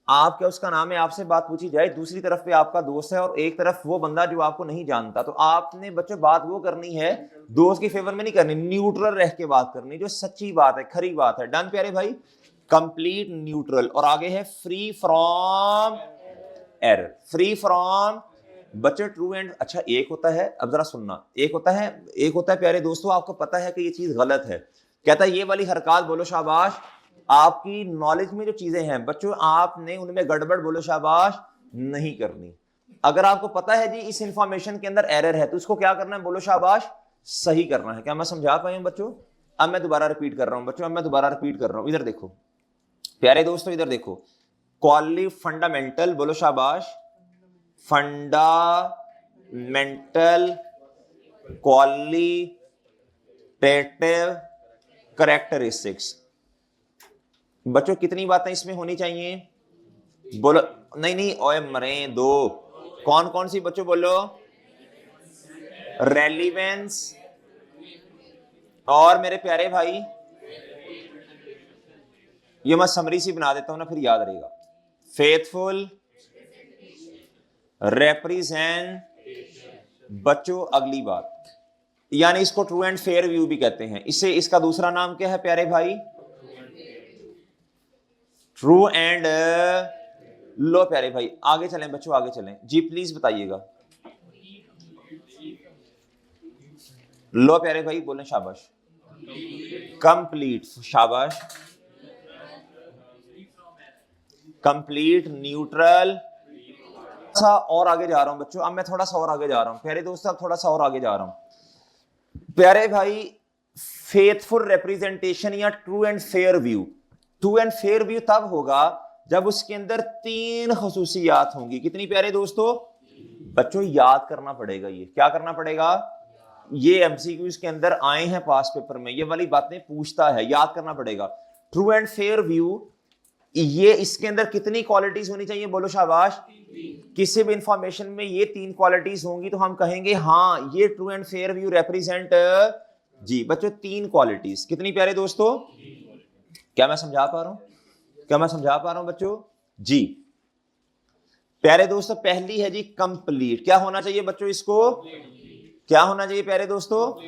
आप क्या उसका नाम है, आपसे बात पूछी जाए, दूसरी तरफ पे आपका दोस्त है और एक तरफ वो बंदा जो आपको नहीं जानता, तो आपने बच्चों बात वो करनी है दोस्त की फेवर में नहीं करनी, न्यूट्रल रह के बात करनी, जो सच्ची बात है, खरी बात है। डन प्यारे भाई? Complete neutral. और आगे है free from error, free from बच्चे ट्रू एंड। अच्छा एक होता है, अब जरा सुनना, एक होता है प्यारे दोस्तों, आपको पता है कि ये चीज गलत है, कहता है ये वाली हरकत, बोलो शाबाश, आपकी नॉलेज में जो चीजें हैं बच्चों आपने उनमें गड़बड़, बोलो शाबाश, नहीं करनी। अगर आपको पता है जी इस इंफॉर्मेशन के अंदर एरर है तो उसको क्या करना है? बोलो शाबाश, सही करना है। क्या मैं समझा पाया हूं बच्चों? अब मैं दोबारा रिपीट कर रहा हूं बच्चों, अब मैं दोबारा रिपीट कर रहा हूं। इधर देखो प्यारे दोस्तों, इधर देखो, क्वालिटी फंडामेंटल, बोलो शाबाश, फंडामेंटल क्वालिटेटिव कैरेक्टरिस्टिक्स। बच्चों कितनी बातें इसमें होनी चाहिए? बोलो। नहीं नहीं, ओए मरे दो। कौन कौन सी बच्चों बोलो? रेलिवेंस, और मेरे प्यारे भाई ये मैं समरी सी बना देता हूं ना, फिर याद रहेगा। Faithful represent. बच्चों अगली बात, यानी इसको ट्रू एंड फेयर व्यू भी कहते हैं। इससे इसका दूसरा नाम क्या है प्यारे भाई? True and low. प्यारे भाई आगे चलें बच्चों, आगे चलें जी, प्लीज बताइएगा। लो प्यारे भाई बोलें, शाबाश। कंप्लीट, शाबाश। Complete neutral. सा और आगे जा रहा हूं बच्चों, अब मैं थोड़ा सा और आगे जा रहा हूं प्यारे दोस्तों, अब थोड़ा सा और आगे जा रहा हूं प्यारे भाई। फेथफुल रिप्रेजेंटेशन या true and fair view. True and fair view तब होगा जब उसके अंदर 3 खसूसियात होंगी। कितनी प्यारे दोस्तों? बच्चों याद करना पड़ेगा, ये क्या करना पड़ेगा? ये एमसीक्यूज के अंदर आए हैं पास पेपर में, ये वाली बातें पूछता है, याद करना पड़ेगा। ट्रू एंड फेयर व्यू, ये इसके अंदर कितनी क्वालिटीज होनी चाहिए? बोलो शाबाश। किसी भी इंफॉर्मेशन में ये 3 क्वालिटीज होंगी तो हम कहेंगे हाँ ये true and fair view represent. जी बच्चों 3 क्वालिटीज। कितनी प्यारे दोस्तों? क्या मैं समझा पा रहा हूं? क्या मैं समझा पा रहा हूं बच्चों? जी प्यारे दोस्तों, पहली है जी कंप्लीट। क्या होना चाहिए बच्चों इसको? क्या होना चाहिए प्यारे दोस्तों?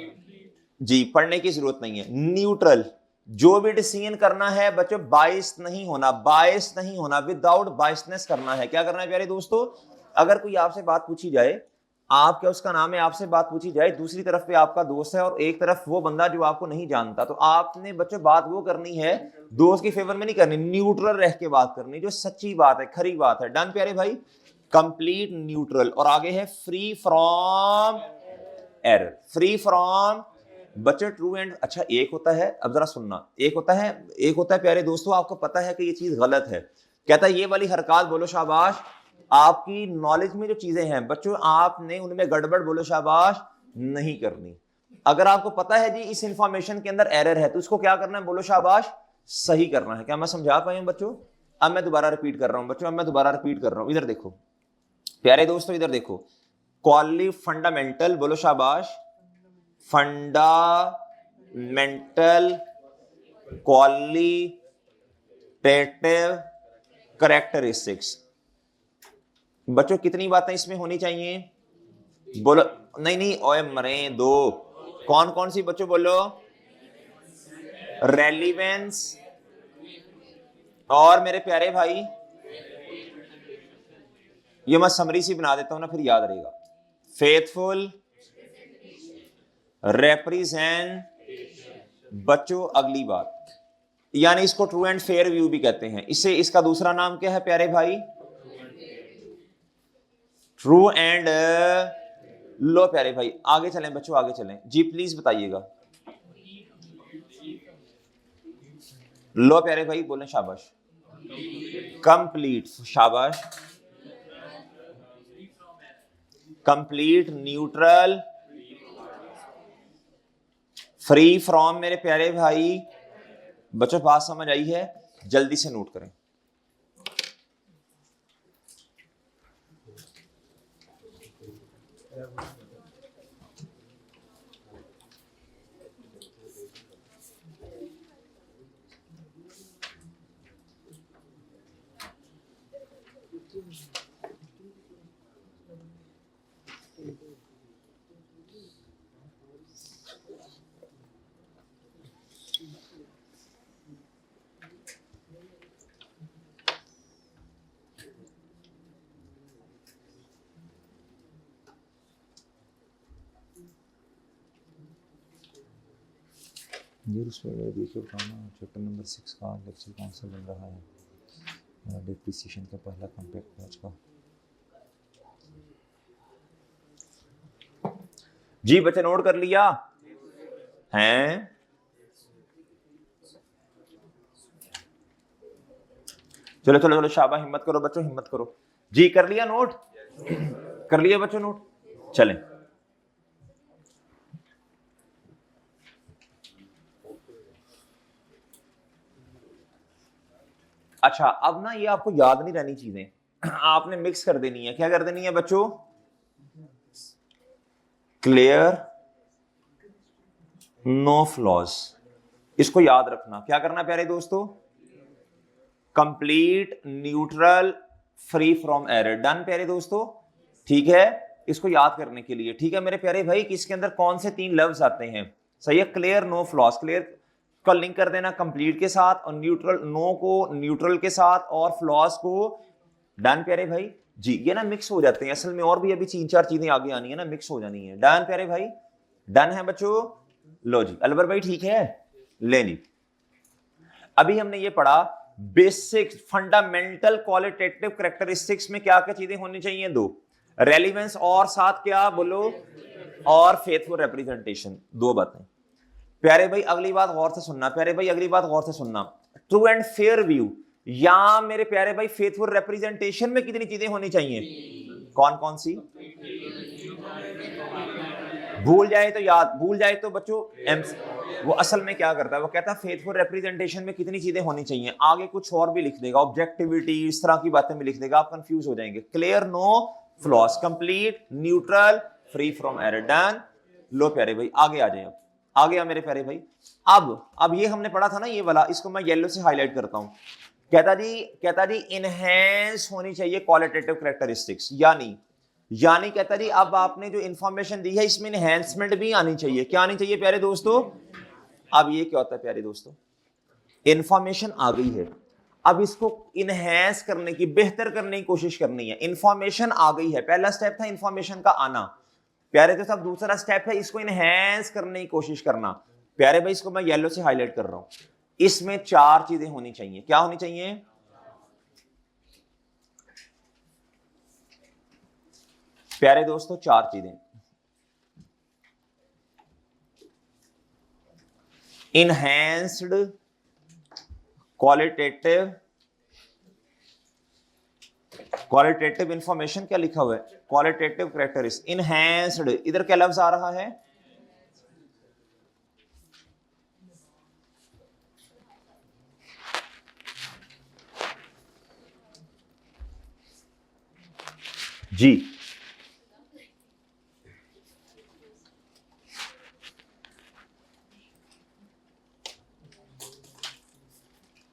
जी पढ़ने की जरूरत नहीं है। न्यूट्रल, जो भी डिसीजन करना है बच्चों बायस नहीं होना, बायस नहीं होना, विदाउट बायसनेस करना है। क्या करना है प्यारे दोस्तों? अगर कोई आपसे बात पूछी जाए, आप क्या उसका नाम है, आपसे बात पूछी जाए, दूसरी तरफ पे आपका दोस्त है और एक तरफ वो बंदा जो आपको नहीं जानता, तो आपने बच्चों बात वो करनी है दोस्त के फेवर में नहीं करनी, न्यूट्रल रह के बात करनी, जो सच्ची बात है, खरी बात है। डन प्यारे भाई? Complete neutral. और आगे है free from error. Free from बच्चे ट्रू एंड, अच्छा एक होता है, अब जरा सुनना, एक होता है प्यारे दोस्तों, आपको पता है कि ये चीज गलत है, कहता है ये वाली हरकत, बोलो शाबाश। आपकी नॉलेज में जो चीजें हैं बच्चों, आपने उनमें गड़बड़, बोलो शाबाश, नहीं करनी। अगर आपको पता है जी इस इंफॉर्मेशन के अंदर एरर है, तो इसको क्या करना है? बोलो शाबाश, सही करना है। क्या मैं समझा पाया हूं बच्चों? अब मैं दोबारा रिपीट कर रहा हूं बच्चों, अब मैं दोबारा रिपीट कर रहा हूं। इधर देखो प्यारे दोस्तों, इधर देखो। क्वाली फंडामेंटल, बोलो शाबाश, फंडामेंटल क्वालिटेटिव कैरेक्टरिस्टिक्स। बच्चों कितनी बातें इसमें होनी चाहिए? बोलो। नहीं नहीं, ओए मरे दो। कौन कौन सी बच्चों बोलो? रेलिवेंस, और मेरे प्यारे भाई ये मैं समरी सी बना देता हूं ना, फिर याद रहेगा। Faithful represent. बच्चों अगली बात, यानी इसको ट्रू एंड फेयर व्यू भी कहते हैं। इससे इसका दूसरा नाम क्या है प्यारे भाई? True and low. प्यारे भाई आगे चलें बच्चों, आगे चलें जी, प्लीज बताइएगा। लो प्यारे भाई बोलें, शाबाश। कंप्लीट, शाबाश। Complete neutral. फ्री फ्रॉम, मेरे प्यारे भाई बच्चों बात समझ आई है? जल्दी से नोट करें। ये उसमें देखिए बताना, चैप्टर नंबर 6 का लेक्चर कौन सा बन रहा है? डिप्रिसिएशन का पहला कॉम्पैक्ट बैच का। जी बच्चे नोट कर लिया हैं? चलो चलो चलो शाबाश, हिम्मत करो बच्चों, हिम्मत करो जी। कर लिया नोट? कर लिया बच्चों नोट? चलें। अच्छा, अब ना ये आपको याद नहीं रहनी चीजें, आपने मिक्स कर देनी है। क्या कर देनी है बच्चों? क्लियर, नो फ्लॉज, इसको याद रखना। क्या करना प्यारे दोस्तों? Complete, neutral, free from error. Done प्यारे दोस्तों, ठीक है, इसको याद करने के लिए। ठीक है मेरे प्यारे भाई, कि इसके अंदर कौन से 3 लफ्ज आते हैं? सही है, क्लियर, नो फ्लॉज। क्लियर का लिंक कर देना कंप्लीट के साथ, और न्यूट्रल, नो को न्यूट्रल के साथ, और फ्लॉज को। डन प्यारे भाई जी। ये ना मिक्स हो जाते हैं असल में, और भी अभी 3-4 चीजें आगे आनी है ना, मिक्स हो जानी है। डन प्यारे भाई? डन है बच्चों? लो जी अलवर भाई, ठीक है, ले ली। अभी हमने ये पढ़ा बेसिक फंडामेंटल क्वालिटेटिव कैरेक्टरिस्टिक्स में क्या क्या चीजें होनी चाहिए? 2, रेलिवेंस और साथ क्या बोलो, और फेथफुल रिप्रेजेंटेशन। 2 बातें प्यारे भाई। अगली बात गौर से सुनना प्यारे भाई, अगली बात गौर से सुनना। ट्रू एंड फेयर व्यू, या मेरे प्यारे भाई फेथफुल रिप्रेजेंटेशन में कितनी चीजें होनी चाहिए? कौन कौन सी? भूल जाए तो याद, भूल जाए तो बच्चों वो असल में क्या करता है, वो कहता है फेथफुल रिप्रेजेंटेशन में कितनी चीजें होनी चाहिए। आगे कुछ और भी लिख देगा, ऑब्जेक्टिविटी, इस तरह की बातें भी लिख देगा, आप कंफ्यूज हो जाएंगे। Clear, no flaws, complete, neutral, free from error. Done. लो प्यारे भाई आगे आ जाए, अब आगे आ मेरे प्यारे भाई। अब ये हमने पढ़ा था ना ये वाला, इसको मैं येलो से हाईलाइट करता हूं। कहता जी इनहेंस होनी चाहिए क्वालिटेटिव कैरेक्टरिस्टिक्स, यानी कहता जी अब आपने जो इंफॉर्मेशन दी है इसमें इनहेंसमेंट भी आनी चाहिए। क्या आनी चाहिए प्यारे दोस्तों? अब ये क्या होता है प्यारे दोस्तों? इंफॉर्मेशन आ गई है, अब इसको इनहेंस करने की, बेहतर करने की कोशिश करनी है। इंफॉर्मेशन आ गई है, पहला स्टेप था इंफॉर्मेशन का आना प्यारे दोस्तों। अब दूसरा स्टेप है इसको इनहेंस करने की कोशिश करना। प्यारे भाई इसको मैं येलो से हाईलाइट कर रहा हूं। इसमें 4 चीजें होनी चाहिए। क्या होनी चाहिए प्यारे दोस्तों? 4 चीजें। इनहेंस्ड क्वालिटेटिव इंफॉर्मेशन, क्या लिखा हुआ है? Qualitative characteristics. इनहेंस्ड, इधर क्या लफ्ज आ रहा है? जी,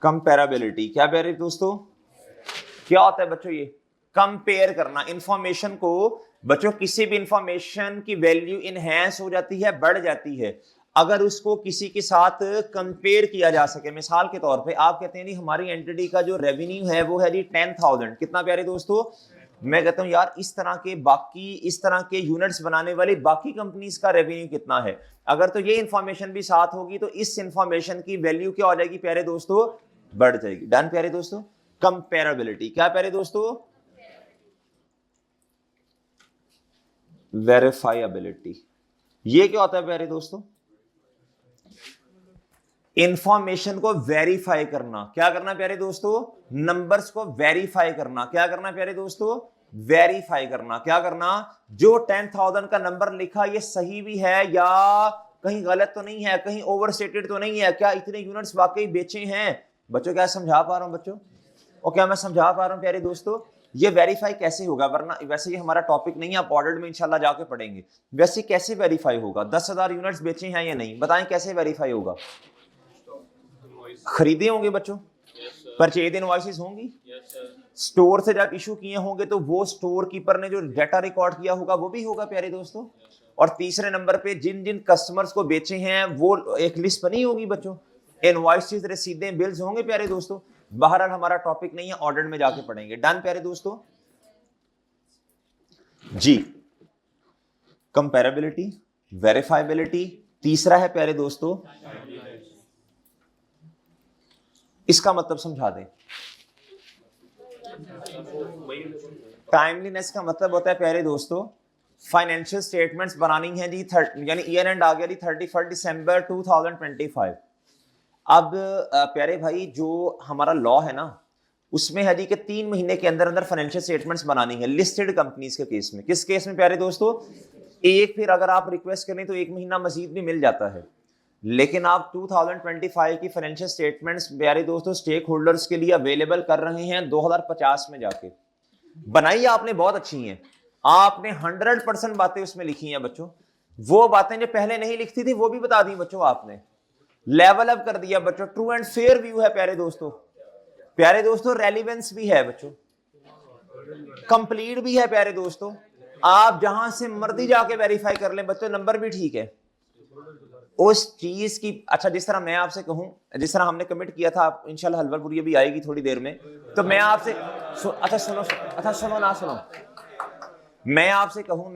कंपेरेबिलिटी। क्या प्यारे दोस्तों? क्या होता है बच्चों? ये कंपेयर करना इंफॉर्मेशन को। बच्चों किसी भी इंफॉर्मेशन की वैल्यू इनहेंस हो जाती है, बढ़ जाती है, अगर उसको किसी के साथ कंपेयर किया जा सके। मिसाल के तौर पे आप कहते हैं जी हमारी एंटिटी का जो रेवेन्यू है वो है जी 10,000। कितना प्यारे दोस्तों? मैं कहता हूं यार इस तरह के यूनिट्स बनाने वाली बाकी कंपनीज का रेवेन्यू कितना है। अगर तो ये इंफॉर्मेशन भी साथ होगी तो इस इंफॉर्मेशन की वैल्यू क्या हो जाएगी प्यारे दोस्तों? बढ़ जाएगी। डन प्यारे दोस्तों? कंपेरेबिलिटी। क्या प्यारे दोस्तों? वेरीफाइबिलिटी। ये क्या होता है प्यारे दोस्तों? इंफॉर्मेशन को वेरीफाई करना। क्या करना प्यारे दोस्तों? नंबर्स को वेरीफाई करना। क्या करना प्यारे दोस्तों? वेरीफाई करना। क्या करना? जो 10,000 का नंबर लिखा ये सही भी है या कहीं गलत तो नहीं है, कहीं ओवरस्टेटेड तो नहीं है, क्या इतने यूनिट्स वाकई बेचे हैं? बच्चों क्या समझा पा रहा हूं बच्चों? और क्या मैं समझा पा रहा हूं प्यारे दोस्तों? ये वेरीफाई कैसे होगा? वरना वैसे ये हमारा टॉपिक नहीं है, आप ऑर्डर में इंशाल्लाह जाके पढ़ेंगे। वैसे कैसे वेरीफाई होगा? 10,000 यूनिट्स बेचे हैं या नहीं, बताएं कैसे वेरीफाई होगा? खरीदे होंगे बच्चों, परचेज इनवॉइसेस होंगी, स्टोर से जब इशू किए होंगे तो वो स्टोर कीपर ने जो डेटा रिकॉर्ड किया होगा वो भी होगा प्यारे दोस्तों। और तीसरे नंबर पे जिन जिन कस्टमर्स को बेचे हैं वो एक लिस्ट बनी होगी बच्चों, इनवॉइसेस, रसीदें, बिल्स होंगे प्यारे दोस्तों। बहरहाल हमारा टॉपिक नहीं है, ऑर्डर में जाके पढ़ेंगे। डन प्यारे दोस्तों जी। कंपेरेबिलिटी, वेरीफाइबिलिटी, तीसरा है प्यारे दोस्तों, इसका मतलब समझा दें। टाइमलीनेस का मतलब होता है प्यारे दोस्तों फाइनेंशियल स्टेटमेंट्स बनानी है जी, यानी ईयर एंड आ गया जी 31 दिसंबर 2025। अब प्यारे भाई जो हमारा लॉ है ना, उसमें है जी कि 3 महीने के अंदर अंदर फाइनेंशियल स्टेटमेंट्स बनानी है लिस्टेड कंपनीज के केस में। किस केस में प्यारे दोस्तों? एक फिर अगर आप रिक्वेस्ट करें तो 1 महीना मजीद भी मिल जाता है, लेकिन आप 2025 की फाइनेंशियल स्टेटमेंट्स प्यारे दोस्तों स्टेक होल्डर्स के लिए अवेलेबल कर रहे हैं 2050 में जाके। बनाई आपने बहुत अच्छी हैं, आपने 100% बातें उसमें लिखी हैं बच्चों। वो बातें जो पहले नहीं लिखती थी वो भी बता दी बच्चों, आपने लेवल अप कर दिया बच्चों। ट्रू एंड फेयर व्यू है प्यारे दोस्तों, प्यारे दोस्तों रेलिवेंस भी है बच्चों, कंप्लीट भी है प्यारे दोस्तों। आप जहां से मर्जी जाके वेरीफाई कर लें बच्चों, नंबर भी ठीक है उस चीज की। अच्छा, जिस तरह मैं आपसे कहूं, जिस तरह हमने कमिट किया था, आप इंशाल्लाह हलवापुरी भी आएगी थोड़ी देर में, तो मैं आपसे अच्छा सुनो ना सुनो, मैं आपसे कहूं